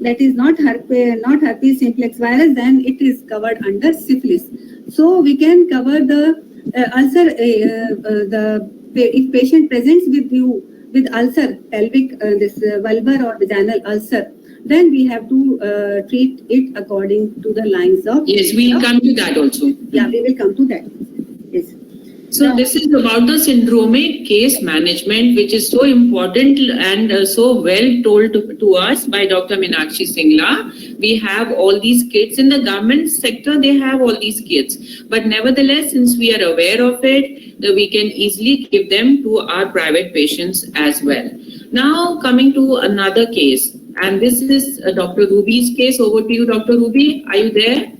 that is not herpes simplex virus, then it is covered under syphilis. So we can cover the ulcer, if patient presents with you with ulcer, pelvic, this vulvar or vaginal ulcer, then we have to treat it according to the lines of. Yes, we'll come to that also. Yeah, we will come to that. Yes. So this is about the syndromic case management, which is so important and so well told to us by Dr. Meenakshi Singla. We have all these kits in the government sector, they have all these kits. But nevertheless, since we are aware of it, we can easily give them to our private patients as well. Now coming to another case, and this is Dr. Ruby's case. Over to you, Dr. Ruby. Are you there?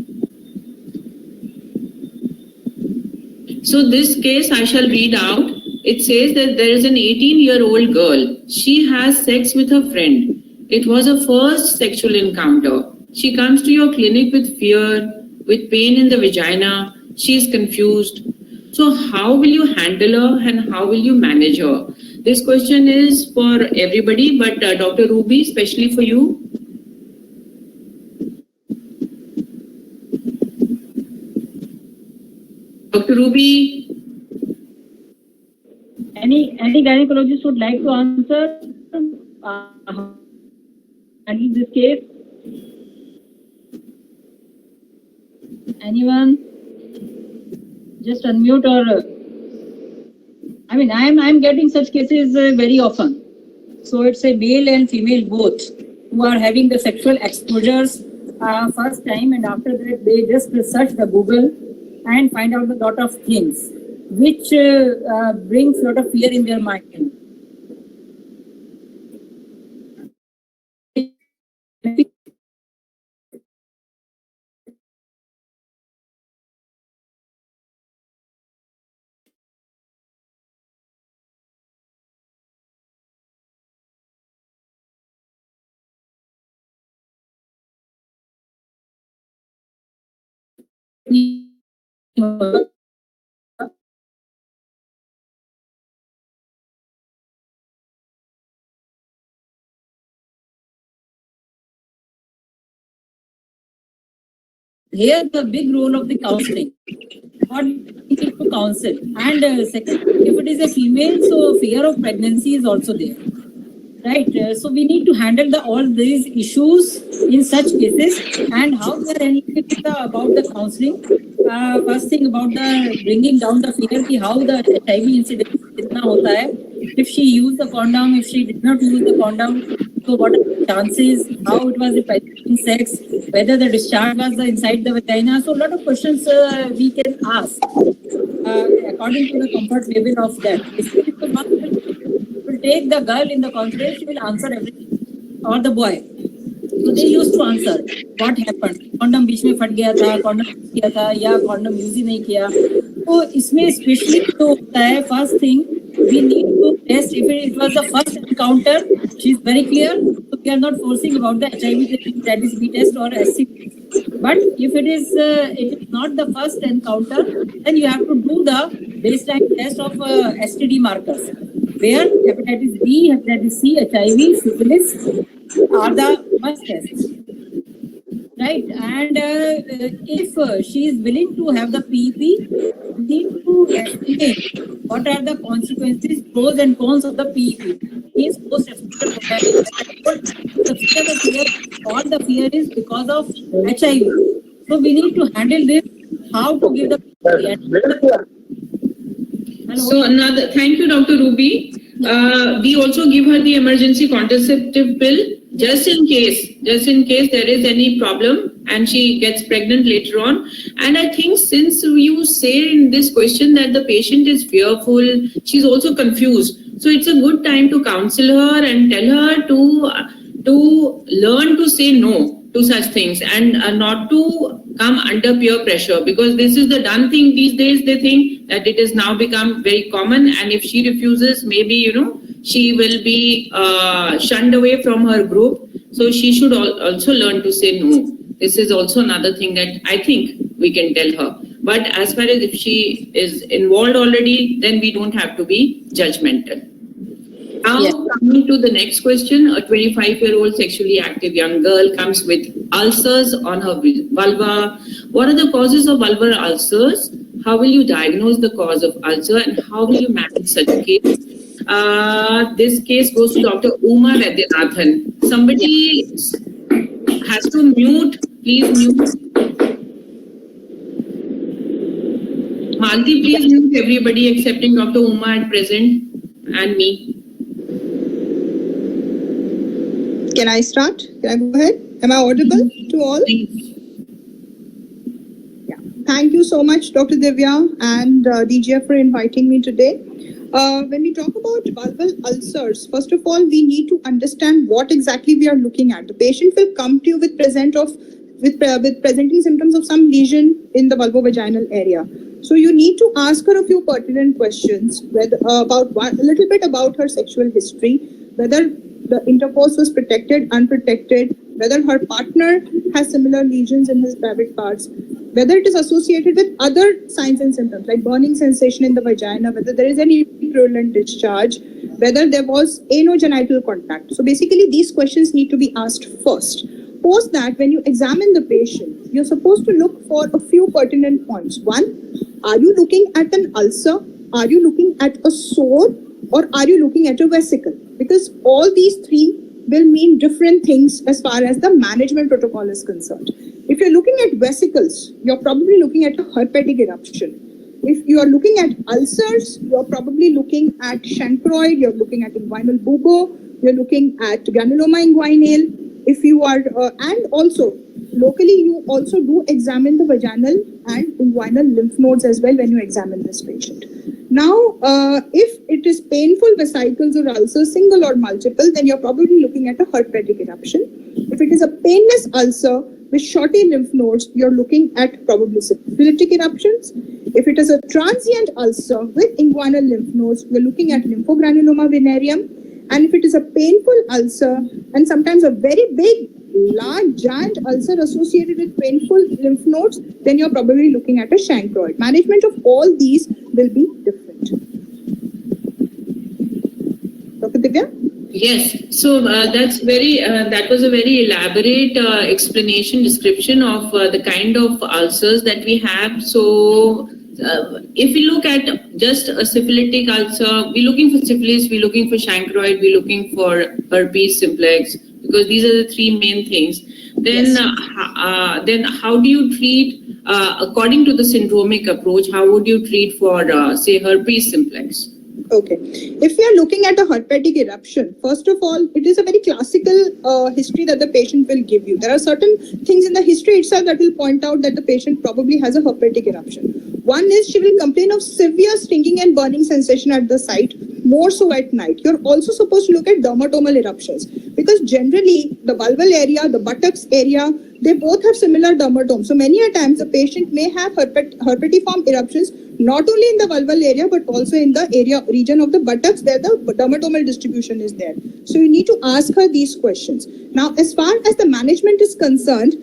So this case I shall read out. It says that there is an 18-year-old girl. She has sex with her friend. It was a first sexual encounter. She comes to your clinic with fear, with pain in the vagina. She is confused. So how will you handle her and how will you manage her? This question is for everybody, but Dr. Ruby, especially for you. Dr. Ruby. Any gynecologist would like to answer handle this case? Anyone? Just unmute or I mean, I'm getting such cases very often. So it's a male and female both who are having the sexual exposures first time, and after that they just search the Google and find out a lot of things, which brings a lot of fear in their mind. Here the big role of the counseling. What need to counsel. And second, if it is a female, so fear of pregnancy is also there. Right, so we need to handle all these issues in such cases, and how we are handling about the counseling. First thing about the bringing down the fear, ki how the HIV incidence kitna hota hai. If she used the condom, if she did not use the condom, so what are the chances? How it was the penetrating sex? Whether the discharge was inside the vagina? So a lot of questions we can ask according to the comfort level of that. Will take the girl in the conference, she will answer everything, or the boy. So they used to answer what happened. Condom बीच में फट गया था, condom use किया था, या condom use ही नहीं किया. तो इसमें especially तो होता है first thing we need to test if it was the first encounter. She is very clear. So we are not forcing about the HIV hepatitis B test or SC. But if it is not the first encounter, then you have to do the baseline test of STD markers, where hepatitis B, hepatitis C, HIV, syphilis are the must tests. Right, and if she is willing to have the PEP, we need to estimate what are the consequences, pros and cons of the PEP. Means all the fear is because of HIV. So we need to handle this. How to give the PEP. So another, thank you, Dr. Ruby. We also give her the emergency contraceptive pill just in case there is any problem and she gets pregnant later on. And I think since you say in this question that the patient is fearful, she's also confused. So it's a good time to counsel her and tell her to learn to say no to such things, and not to come under peer pressure, because this is the done thing these days. They think that it has now become very common, and if she refuses, maybe she will be shunned away from her group. So she should also learn to say no. This is also another thing that I think we can tell her. But as far as if she is involved already, then we don't have to be judgmental. Now, coming to the next question, a 25-year-old sexually active young girl comes with ulcers on her vulva. What are the causes of vulvar ulcers? How will you diagnose the cause of ulcer, and how will you manage such a case? This case goes to Dr. Uma Vaidyanathan. Somebody has to mute. Please mute. Malti, please mute everybody excepting Dr. Uma at present and me. Can I start? Can I go ahead? Am I audible to all? Please. Yeah. Thank you so much, Dr. Divya and DGF for inviting me today. When we talk about vulval ulcers, first of all, we need to understand what exactly we are looking at. The patient will come to you with presenting symptoms of some lesion in the vulvovaginal area. So you need to ask her a few pertinent questions, about a little bit about her sexual history, whether the intercourse was protected, unprotected, whether her partner has similar lesions in his private parts, whether it is associated with other signs and symptoms like burning sensation in the vagina, whether there is any purulent discharge, whether there was anogenital contact. So basically these questions need to be asked first. Post that, when you examine the patient, you're supposed to look for a few pertinent points. One, are you looking at an ulcer? Are you looking at a sore? Or are you looking at a vesicle? Because all these three will mean different things as far as the management protocol is concerned. If you're looking at vesicles, you're probably looking at a herpetic eruption. If you are looking at ulcers, you're probably looking at chancroid, you're looking at inguinal bubo, you're looking at granuloma inguinale. If you are, and also locally, you also do examine the vaginal and inguinal lymph nodes as well when you examine this patient. Now, if it is painful vesicles or ulcers, single or multiple, then you're probably looking at a herpetic eruption. If it is a painless ulcer with shorty lymph nodes, you're looking at probably syphilitic eruptions. If it is a transient ulcer with inguinal lymph nodes, you're looking at lymphogranuloma venereum. And if it is a painful ulcer and sometimes a very big, large, giant ulcer associated with painful lymph nodes, then you're probably looking at a chancroid. Management of all these will be different. Dr. Divya? Yes, so that was a very elaborate description of the kind of ulcers that we have. So if we look at just a syphilitic ulcer, we're looking for syphilis, we're looking for chancroid, we're looking for herpes simplex, because these are the three main things. Then, yes. Then how do you treat, according to the syndromic approach, how would you treat for, say, herpes simplex? Okay. If we are looking at a herpetic eruption, first of all, it is a very classical history that the patient will give you. There are certain things in the history itself that will point out that the patient probably has a herpetic eruption. One is she will complain of severe stinging and burning sensation at the site, more so at night. You're also supposed to look at dermatomal eruptions, because generally the vulval area, the buttocks area, they both have similar dermatomes. So many a times the patient may have herpetiform eruptions, not only in the vulval area, but also in the region of the buttocks where the dermatomal distribution is there. So you need to ask her these questions. Now, as far as the management is concerned,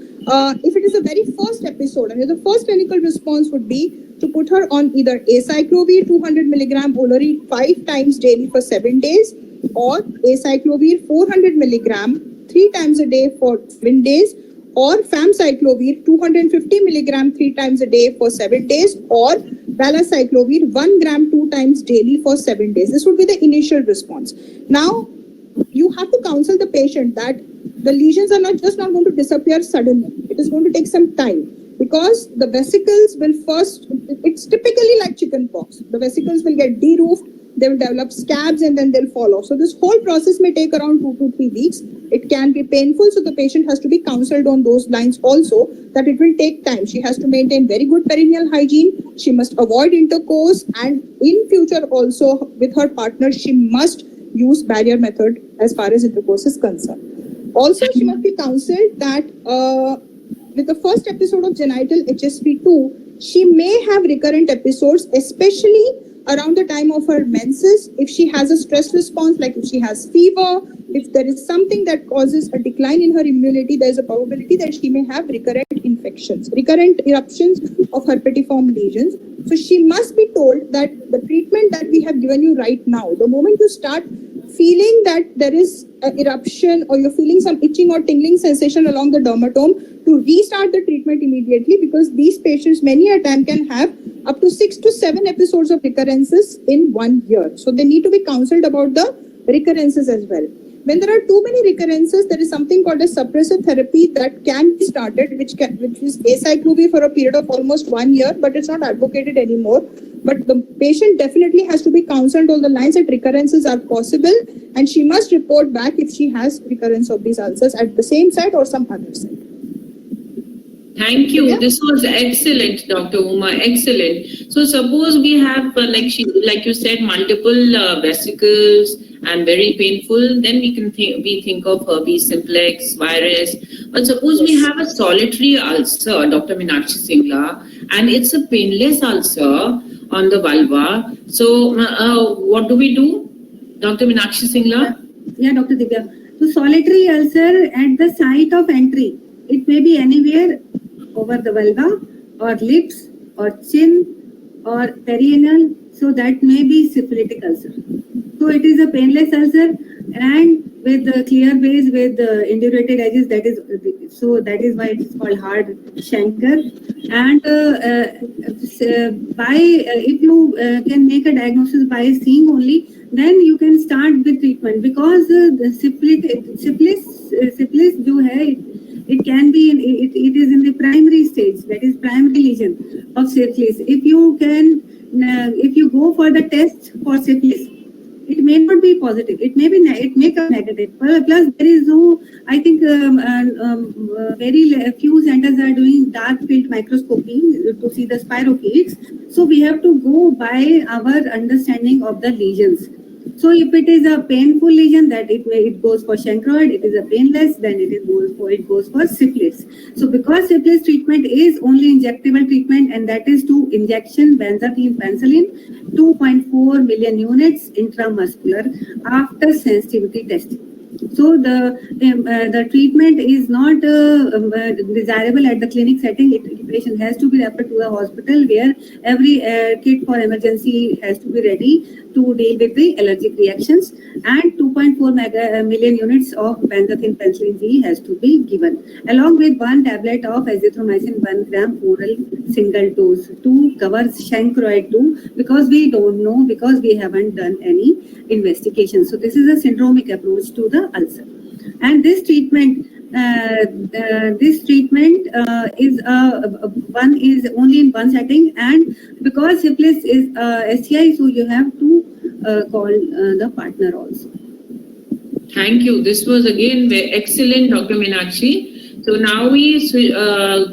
if it is the very first episode, and the first clinical response would be to put her on either acyclovir 200 milligram orally 5 times daily for 7 days, or acyclovir 400 milligram 3 times a day for 7 days, or famciclovir 250 milligram 3 times a day for 7 days, or valacyclovir 1 gram 2 times daily for 7 days. This would be the initial response. Now, you have to counsel the patient that the lesions are not going to disappear suddenly. It is going to take some time, because the vesicles will first, it's typically like chicken pox. The vesicles will get de-roofed, they will develop scabs, and then they'll fall off. So this whole process may take around 2 to 3 weeks. It can be painful, so the patient has to be counseled on those lines also, that it will take time. She has to maintain very good perineal hygiene. She must avoid intercourse, and in future also with her partner, she must use barrier method as far as intercourse is concerned. Also, she must be counseled that with the first episode of genital HSV2, she may have recurrent episodes, especially around the time of her menses. If she has a stress response, like if she has fever, if there is something that causes a decline in her immunity, there is a probability that she may have recurrent infections, recurrent eruptions of herpetiform lesions. So she must be told that the treatment that we have given you right now, the moment you start feeling that there is an eruption or you're feeling some itching or tingling sensation along the dermatome, to restart the treatment immediately, because these patients many a time can have up to 6 to 7 episodes of recurrences in 1 year. So they need to be counseled about the recurrences as well. When there are too many recurrences, there is something called a suppressive therapy that can be started, which is acyclovir for a period of almost 1 year, but it's not advocated anymore. But the patient definitely has to be counseled on the lines that recurrences are possible, and she must report back if she has recurrence of these ulcers at the same site or some other site. Thank you. Yeah. This was excellent, Dr. Uma. Excellent. So suppose we have, like you said, multiple vesicles and very painful. Then we think of herpes simplex virus. But suppose we have a solitary ulcer, Dr. Meenakshi Singla, and it's a painless ulcer on the vulva. So what do we do, Dr. Meenakshi Singla? Yeah, Dr. Divya. So solitary ulcer at the site of entry, it may be anywhere over the vulva or lips or chin or perianal. So that may be syphilitic ulcer. So it is a painless ulcer and with the clear base with the indurated edges. That is why it is called hard chancre. And if you can make a diagnosis by seeing only, then you can start with treatment, because the syphilis जो है, it can be it is in the primary stage, that is primary lesion of syphilis. If you go for the test for syphilis, it may not be positive, it may come negative. Plus there is no, I think very few centers are doing dark field microscopy to see the spirochetes. So we have to go by our understanding of the lesions. So if it is a painful lesion, that it goes for chancroid. It is a painless, then it goes for syphilis. So because syphilis treatment is only injectable treatment, and that is to injection benzathine penicillin 2.4 million units intramuscular after sensitivity testing. So the treatment is not desirable at the clinic setting. The patient has to be referred to a hospital where every kit for emergency has to be ready to deal with the allergic reactions, and 2.4 million units of benzathine penicillin G has to be given, along with 1 tablet of azithromycin 1 gram oral single dose to cover chancroid too, because we don't know, because we haven't done any investigation. So this is a syndromic approach to the ulcer, and this treatment is only in one setting, and because syphilis is STI, so you have to call the partner also. Thank you. This was again very excellent, Dr. Meenakshi. So now we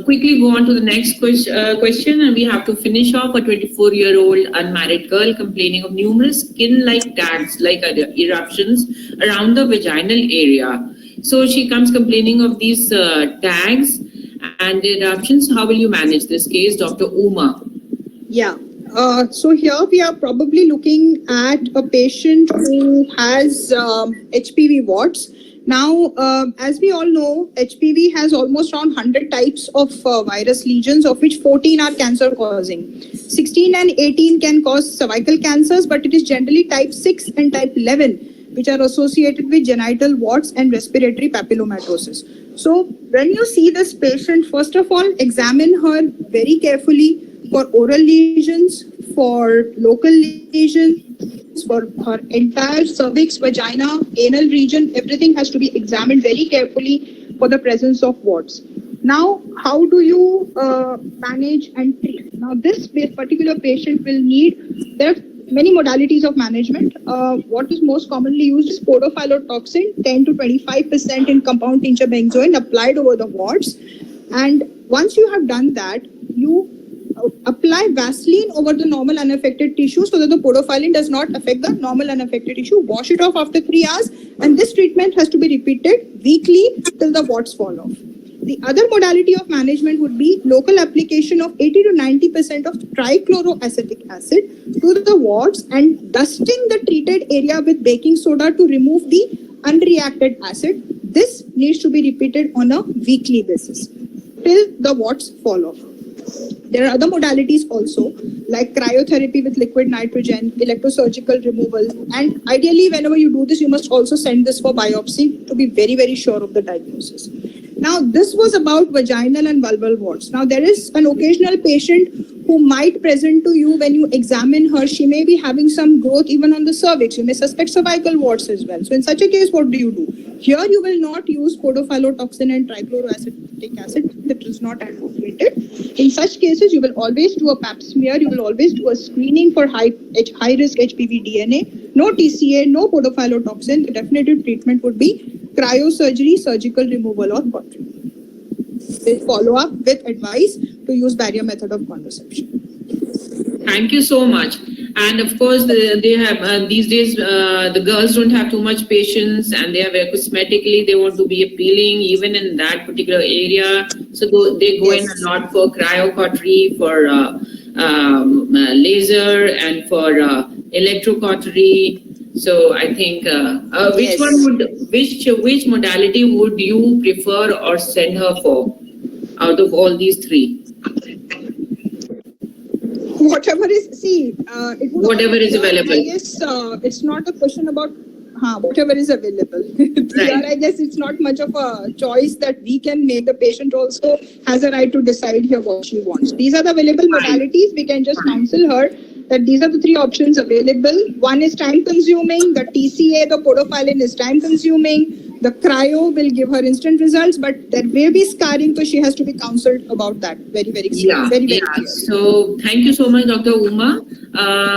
quickly go on to the next question, and we have to finish off a 24-year-old unmarried girl complaining of numerous skin-like tags, like eruptions around the vaginal area. So she comes complaining of these tags and eruptions. How will you manage this case, Dr. Uma? Yeah. So here we are probably looking at a patient who has HPV warts. Now, as we all know, HPV has almost around 100 types of virus lesions, of which 14 are cancer causing. 16 and 18 can cause cervical cancers, but it is generally type 6 and type 11, which are associated with genital warts and respiratory papillomatosis. So when you see this patient, first of all, examine her very carefully for oral lesions, for local lesions, for her entire cervix, vagina, anal region. Everything has to be examined very carefully for the presence of warts. Now, how do you manage and treat? Now, this particular patient will need, there are many modalities of management. What is most commonly used is podophylotoxin, 10 to 25% in compound tincture benzoin applied over the warts. And once you have done that, you apply Vaseline over the normal unaffected tissue so that the podophyllin does not affect the normal unaffected tissue. Wash it off after 3 hours, and this treatment has to be repeated weekly till the warts fall off. The other modality of management would be local application of 80 to 90% of trichloroacetic acid to the warts and dusting the treated area with baking soda to remove the unreacted acid. This needs to be repeated on a weekly basis till the warts fall off. There are other modalities also, like cryotherapy with liquid nitrogen, electrosurgical removal, and ideally whenever you do this, you must also send this for biopsy to be very, very sure of the diagnosis. Now, this was about vaginal and vulval warts. Now, there is an occasional patient who might present to you when you examine her. She may be having some growth even on the cervix. You may suspect cervical warts as well. So in such a case, what do you do? Here, you will not use podophyllin and trichloroacetic acid. That is not advocated. In such cases, you will always do a pap smear. You will always do a screening for high-risk HPV DNA. No TCA, no podophyllin. The definitive treatment would be cryosurgery, surgical removal, or cautery. With follow-up with advice to use barrier method of contraception. Thank you so much. And of course, they have these days the girls don't have too much patience, and they are very cosmetically they want to be appealing even in that particular area. So they go in a lot for cryocautery, for laser, and for electrocautery. So I think which modality would you prefer or send her for out of all these three? Whatever is, Whatever is available. I guess it's not a question about whatever is available. Here, I guess it's not much of a choice that we can make. The patient also has a right to decide here what she wants. These are the available modalities. We can just counsel her that these are the three options available. One is time consuming. The TCA, the podophyllin is time consuming. The cryo will give her instant results, but there may be scarring, so she has to be counseled about that. Very, very clear. So thank you so much, Dr. Uma.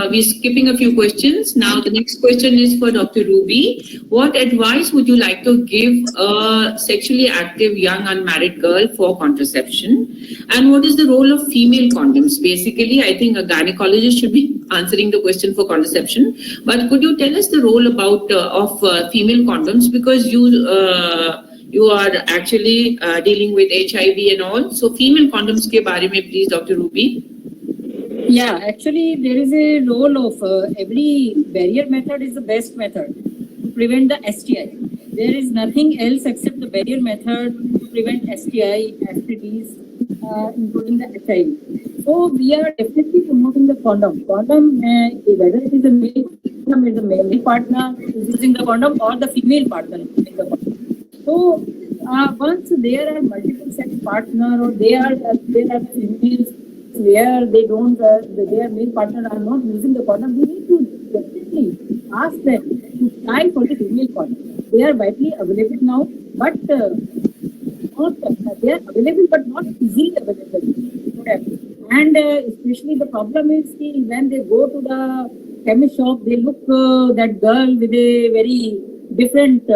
We're skipping a few questions. Now the next question is for Dr. Ruby. What advice would you like to give a sexually active young unmarried girl for contraception? And what is the role of female condoms? Basically, I think a gynecologist should be answering the question for contraception. But could you tell us the role about of female condoms, because you are actually dealing with HIV and all. So female condoms ke baare mein, please, Dr. Ruby. Yeah, actually there is a role of every barrier method is the best method to prevent the STI. There is nothing else except the barrier method to prevent STI, STDs, including the HIV. So we are definitely promoting the condom. Condom, whether it is a male partner is using the condom or the female partner is using the condom. So once there are multiple sex partner or there are females where they don't, their male partner are not using the condom, we need to definitely ask them to try for the female condom. They are widely available now, but they are available but not easily available. And especially the problem is when they go to the chemist shop, they look that girl with a very different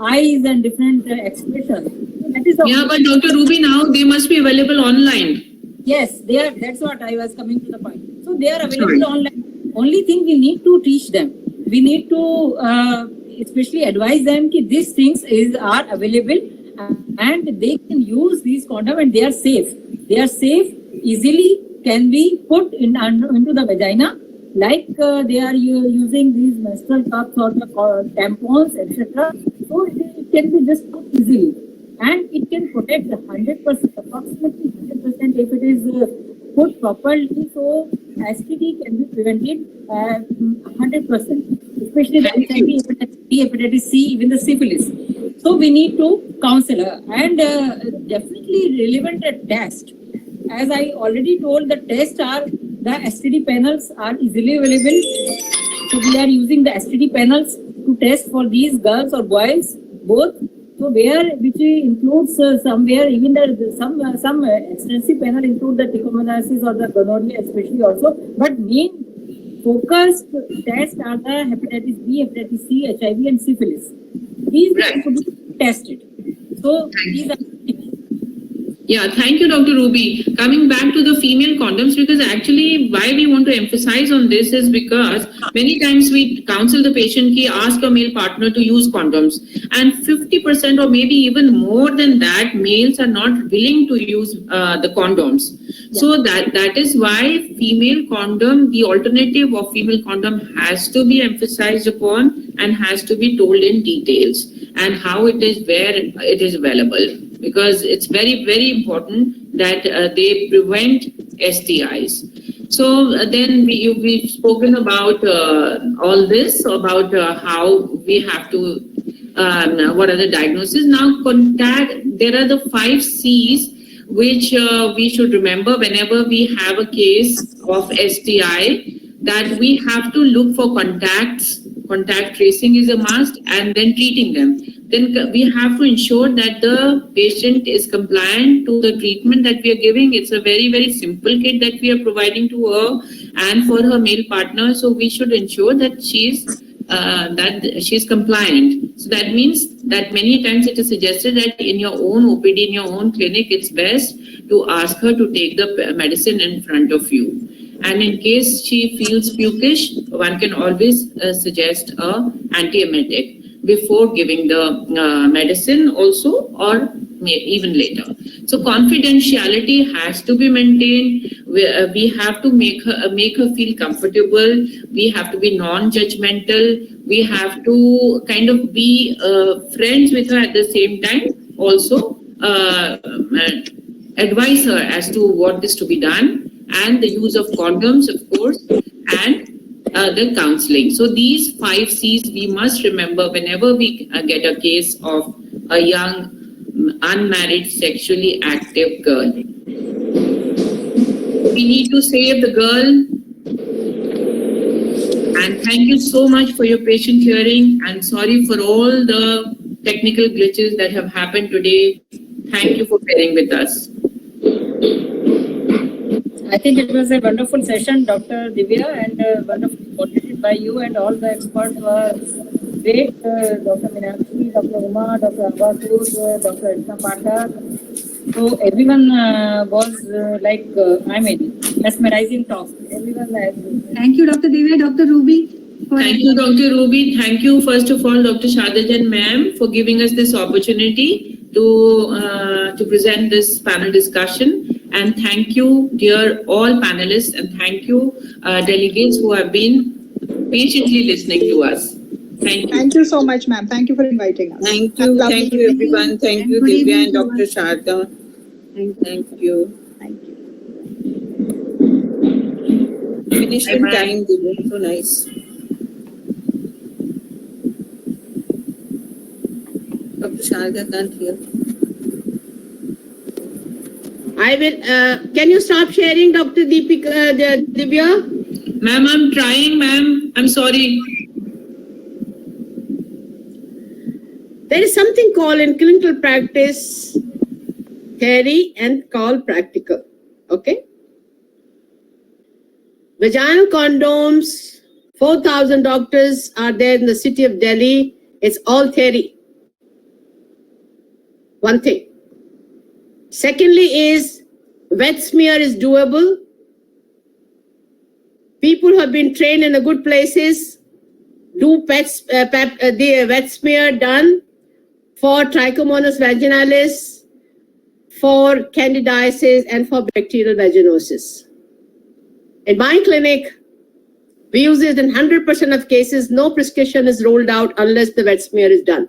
eyes and different expression. That is but Dr. Ruby, now they must be available online. Yes, they are. That's what I was coming to the point. So they are available online. Only thing we need to teach them. We need to especially advise them that these things are available and they can use these condoms and they are safe. They are safe, easily can be put into the vagina, like they are using these menstrual cups or the tampons, etc. So it can be just put easily. And it can protect 100%, approximately 100% if it is put properly. So STD can be prevented 100%, especially the HIV, hepatitis C, even the syphilis. So we need to counsel her and definitely relevant test. As I already told, the tests are, the STD panels are easily available. So we are using the STD panels to test for these girls or boys, both. So which includes somewhere even some extensive panel include the trichomoniasis or the gonorrhea especially also. But main focused tests are the hepatitis B, hepatitis C, HIV and syphilis. These could be tested. So these are Yeah, thank you, Dr. Ruby. Coming back to the female condoms, because actually why we want to emphasize on this is because many times we counsel the patient, ki ask your male partner to use condoms, and 50% or maybe even more than that, males are not willing to use the condoms. So that is why female condom, the alternative of female condom has to be emphasized upon and has to be told in details and how it is, where it is available. Because it's very, very important that they prevent STIs. So then we've spoken about all this, about how we have to, what are the diagnoses. Now there are the 5 C's which we should remember whenever we have a case of STI, that we have to look for contacts. Contact tracing is a must, and then treating them. Then we have to ensure that the patient is compliant to the treatment that we are giving. It's a very, very simple kit that we are providing to her and for her male partner. So we should ensure that she's compliant. So that means that many times it is suggested that in your own OPD, in your own clinic, it's best to ask her to take the medicine in front of you. And in case she feels pukish, one can always suggest a antiemetic before giving the medicine also, or even later. So confidentiality has to be maintained. We have to make her feel comfortable. We have to be non-judgmental. We have to kind of be friends with her at the same time. Also advise her as to what is to be done, and the use of condoms, of course, and the counseling. So these 5 C's we must remember whenever we get a case of a young, unmarried, sexually active girl. We need to save the girl. And thank you so much for your patient hearing, and sorry for all the technical glitches that have happened today. Thank you for bearing with us. I think it was a wonderful session, Dr. Divya, and wonderfully coordinated by you, and all the experts were great. Dr. Meenakshi, Dr. Uma, Dr. Abbasood, Dr. Edna Pathak. So everyone was mesmerizing talk. Everyone has. Thank you, Dr. Divya, Dr. Ruby. Thank you, Dr. Ruby. Thank you, first of all, Dr. Shadajan ma'am, for giving us this opportunity to present this panel discussion. And thank you, dear all panelists, and thank you, delegates who have been patiently listening to us. Thank you. Thank you so much, ma'am. Thank you for inviting us. Thank you everyone. Thank you, Good Divya evening, and Dr. Sharda. Thank you. Thank you. Finish in Bye-bye. time, Divya. So nice. Dr. Sharda can't hear. I will, can you stop sharing, Dr. Divya? Ma'am, I'm trying, ma'am. I'm sorry. There is something called in clinical practice theory and called practical. Okay? Vaginal condoms, 4,000 doctors are there in the city of Delhi. It's all theory. One thing. Secondly is wet smear is doable. People who have been trained in the good places do the wet smear done for Trichomonas vaginalis, for candidiasis, and for bacterial vaginosis. In my clinic, we use it in 100% of cases. No prescription is rolled out unless the wet smear is done.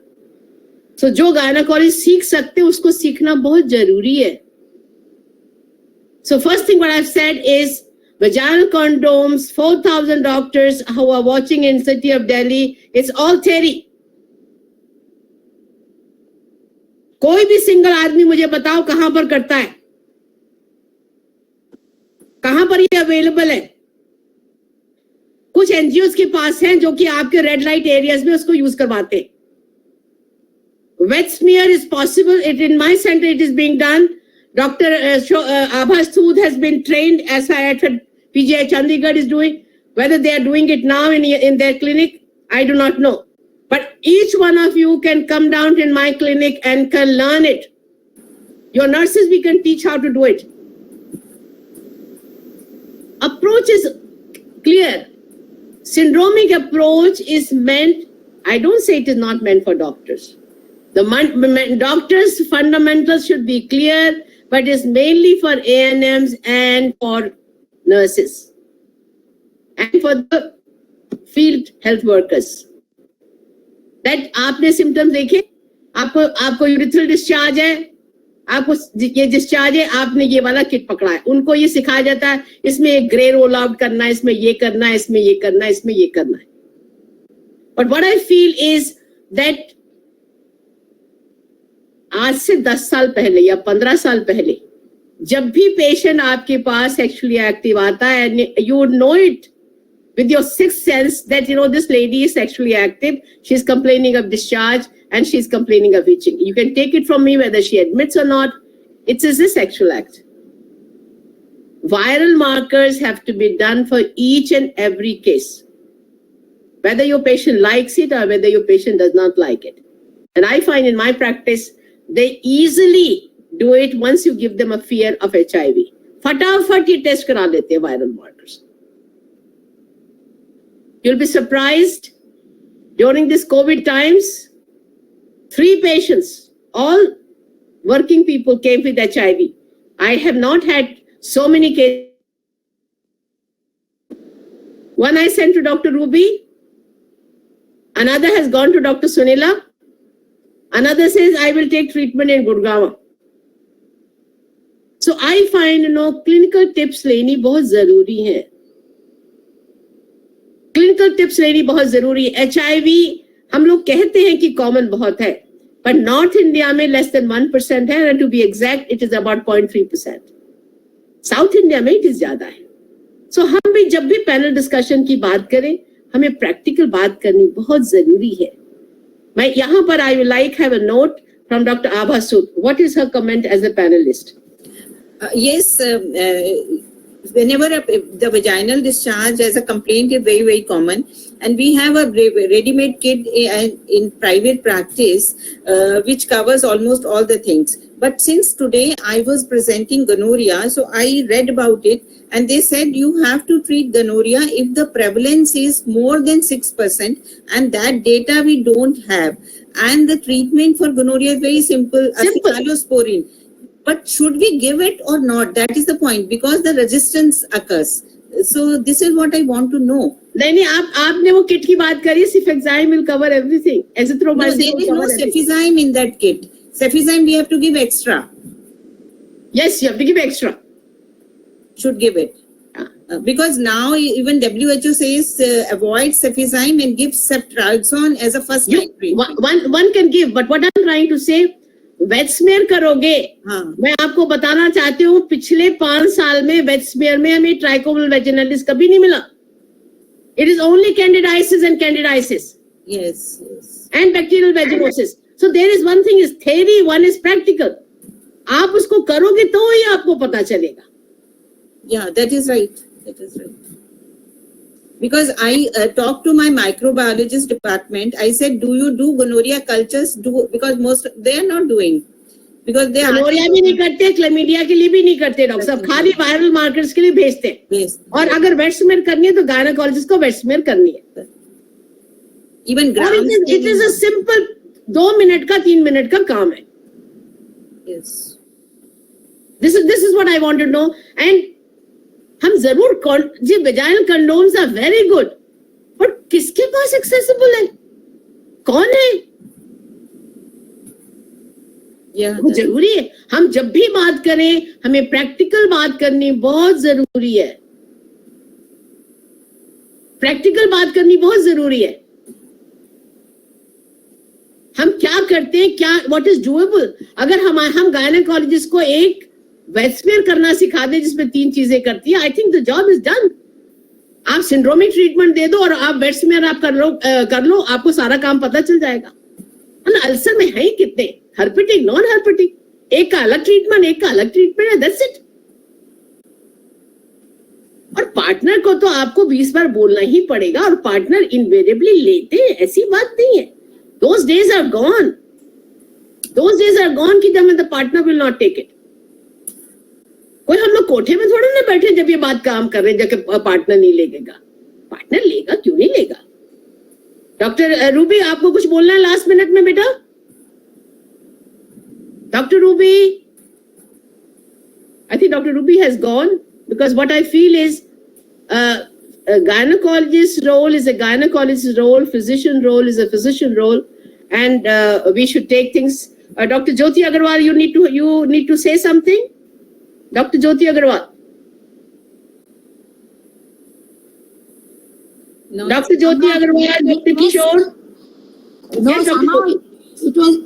So जो gynecologist सीख सकते हैं उसको सीखना बहुत जरूरी है. So first thing what I've said is vaginal condoms, 4,000 doctors who are watching in city of Delhi, it's all theory. कोई भी सिंगल आदमी मुझे बताओ कहां पर करता है, कहां पर ये अवेलेबल है. कुछ एनजीओ के पास हैं जो कि आपके रेड लाइट एरियाज में उसको यूज करवाते हैं. Wet smear is possible. In my center, it is being done. Dr. Abbasood has been trained as at PGI Chandigarh is doing. Whether they are doing it now in their clinic, I do not know. But each one of you can come down in my clinic and can learn it. Your nurses, we can teach how to do it. Approach is clear. Syndromic approach is meant, I don't say it is not meant for doctors. The doctors' fundamentals should be clear, but it's mainly for ANMs and for nurses and for the field health workers. That आपने symptoms देखे, आपको urethral discharge है, आपको ये discharge है, आपने ये वाला kit पकड़ा है, उनको ये सिखाया जाता है, इसमें एक grey roll out करना है, इसमें ये करना है, इसमें ये करना है, इसमें ये करना है. But what I feel is that आज से 10 साल पहले या 15 साल पहले जब भी पेशेंट आपके पास sexually active आता है, and you would know it with your sixth sense that this lady is sexually active, she's complaining of discharge and she's complaining of itching. You can take it from me whether she admits or not, it is a sexual act. Viral markers have to be done for each and every case, whether your patient likes it or whether your patient does not like it. And I find in my practice, they easily do it once you give them a fear of HIV. फटाफट ये test करा लेते हैं viral markers. You'll be surprised, during this COVID times, 3 patients, all working people, came with HIV. I have not had so many cases. One I sent to Dr. Ruby, another has gone to Dr. Sunila, another says, I will take treatment in Gurgaon. So I find, clinical tips लेनी बहुत जरूरी है. Clinical tips लेनी बहुत जरूरी है. HIV हम लोग कहते हैं कि कॉमन बहुत है, पर नॉर्थ इंडिया में लेस देन 1% है, and to be exact it is about 0.3%. South India में it is ज्यादा है. So हम भी जब भी पैनल डिस्कशन की बात करें, हमें प्रैक्टिकल बात करनी बहुत जरूरी है. मैं यहाँ पर I would like have a note from Dr. Abha Sood. What is her comment as a panelist? Yes, whenever the vaginal discharge as a complaint is very, very common, and we have a ready-made kit in private practice, which covers almost all the things. But since today I was presenting gonorrhea, so I read about it, and they said you have to treat gonorrhea if the prevalence is more than 6%, and that data we don't have. And the treatment for gonorrhea is very simple. Cephalosporin. But should we give it or not? That is the point, because the resistance occurs. So this is what I want to know. नहीं, आपने वो kit की बात करी. Cefixime will cover everything. Azithromycin. No, there is no Cefixime in that kit. Cefixime we have to give extra. Yes, you have to give extra. Should give it. Because now even WHO says avoid Cefixime and give Ceftriaxone as a first line treatment. One can give, but what I'm trying to say, wet smear करोगे. मैं आपको बताना चाहती हूँ, पिछले 5 साल में wait smear में हमें ट्राइकोमल वेजिनालिस कभी नहीं मिला. It is only candidiasis and candidiasis. Yes. And bacterial vaginosis. So there is one thing is theory, one is practical. आप उसको करोगे तो ही आपको पता चलेगा. Yeah, that is right. Because I talked to my microbiologist department. I said, do you do gonorrhea cultures? Because most they are not doing. Because they are gonorrhea भी नहीं करते, क्लेमिडिया के लिए भी नहीं करते डॉक्टर साहब, खाली वायरल मार्कर्स के लिए भेजते हैं. और अगर वेट स्मेयर करनी है तो गायनेकोलॉजिस्ट को वेट स्मेयर करनी है. Even it is a simple 2 minute का 3 मिनट का काम है. Yes. This is what I want to know. And हम जरूर जी vaginal condoms are very good, but किसके पास एक्सेसिबल है, कौन है? वो जरूरी है. हम जब भी बात करें हमें प्रैक्टिकल बात करनी बहुत जरूरी है. प्रैक्टिकल बात करनी बहुत जरूरी है. हम क्या करते हैं, क्या व्हाट इज डूएबल. अगर हम गायनेकोलॉजिस्ट को एक वेट स्मेयर करना सिखा दे जिसमें 3 चीजें करती है, I think the job is done. आप सिंड्रोमिक ट्रीटमेंट दे दो और आप वेट स्मेयर आप कर लो, आपको सारा काम पता चल जाएगा. अल्सर में है ही कितने, हर्पेटिक, नॉन हर्पेटिक, एक का अलग ट्रीटमेंट, एक का अलग ट्रीटमेंट है, दैट्स इट. और पार्टनर को तो आपको 20 बार बोलना ही पड़ेगा, और पार्टनर इनवेरिएबली लेते हैं, ऐसी बात नहीं है. Those days are gone. Those days are gone कि जब the partner will not take it. कोई हम लोग कोठे में थोड़ा ना बैठे जब ये बात काम कर रहे हैं जबकि पार्टनर नहीं लेगा. पार्टनर लेगा, क्यों नहीं लेगा? डॉक्टर रूबी, आपको कुछ बोलना है लास्ट मिनट में बेटा? Doctor Ruby, I think Dr. Ruby has gone, because what I feel is a gynecologist's role is a gynecologist's role, physician role is a physician role, and we should take things. Dr. Jyoti Agarwal, you need to say something. Dr. Jyoti Agarwal. No. Dr. Jyoti Agarwal, Dr. Kishore. No, Yes, Dr. somehow Jyoti. it was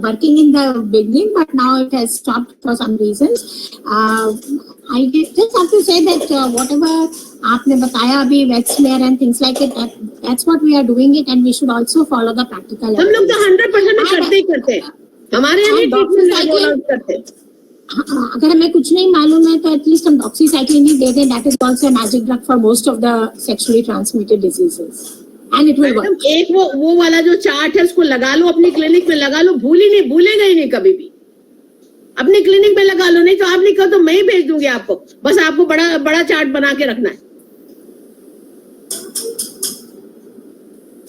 working in the beginning, but now it has stopped for some reasons. I just have to say that whatever आपने बताया अभी wet smear and things like it, that's what we are doing it, and we should also follow the practical. हम लोग तो 100% करते ही करते हैं. हमारे यहाँ नहीं treatment rollout करते हैं. अगर हमें कुछ नहीं मालूम है तो एटलीस्ट हम डॉक्सीसाइक्लिन ही दे दें. That is also magic drug for most of the sexually transmitted diseases and it will work. Madam, एक वो वाला जो चार्ट है उसको लगा लो, अपनी क्लिनिक में लगा लो, भूलेगा ही नहीं कभी भी. अपनी क्लिनिक में लगा लो, नहीं तो आप नहीं कहो तो मैं ही भेज दूंगी आपको. बस आपको बड़ा चार्ट बना के रखना है.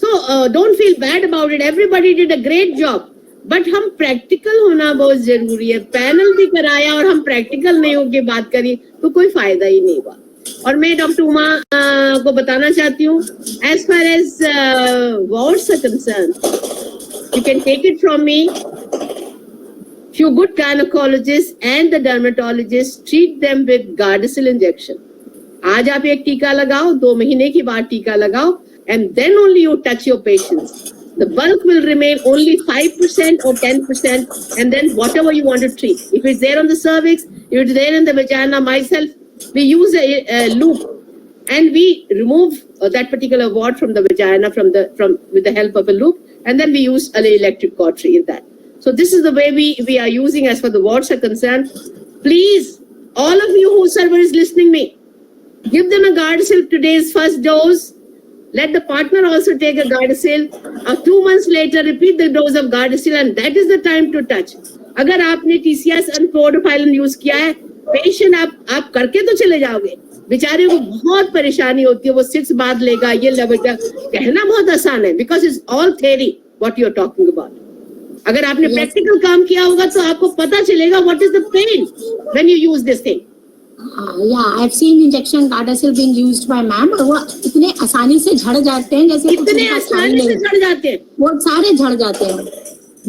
So don't feel bad about it. Everybody did a great job. But हम प्रैक्टिकल होना बहुत जरूरी है. पैनल भी कराया और हम प्रैक्टिकल नहीं होके बात करी तो कोई फायदा ही नहीं हुआ. और मैं डॉक्टर उमा को बताना चाहती हूँ, as far as wards are concerned, you can take it from me. Few good gynecologists and the dermatologists treat them with Gardasil injection. आज आप एक टीका लगाओ, 2 महीने के बाद टीका लगाओ, and then only you touch your patients. The bulk will remain only 5% or 10%, and then whatever you want to treat. If it's there on the cervix, if it's there in the vagina, myself, we use a loop and we remove that particular wart from the vagina with the help of a loop, and then we use an electric cautery in that. So this is the way we are using as far the warts are concerned. Please, all of you whosoever is listening me, give them a Gardasil today's first dose. Let the partner also take a Gardasil. 2 months later, repeat the dose of Gardasil, and that is the time to touch. अगर आपने TCS and Chlorphylline use किया है, patient आप करके तो चले जाओगे. बेचारे को बहुत परेशानी होती है, वो 6 बार लेगा, ये लेगा. कहना बहुत आसान है, because it's all theory what you are talking about. अगर आपने प्रैक्टिकल काम किया होगा तो आपको पता चलेगा what is the pain when you use this thing. Yeah, I've seen injection Gardasil being used by ma'am, और वो इतने आसानी से झड़ जाते हैं जैसे इतने आसानी से झड़ जाते हैं, वो सारे झड़ जाते हैं.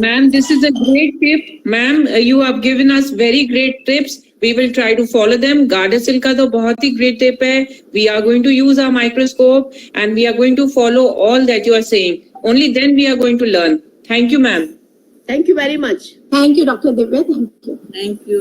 Ma'am, this is a great tip. Ma'am, you have given us very great tips. We will try to follow them. Gardasil का तो बहुत ही great tip है. We are going to use our microscope and we are going to follow all that you are saying. Only then we are going to learn. Thank you, ma'am. Thank you very much. Thank you, Dr. Divya. Thank you. Thank you.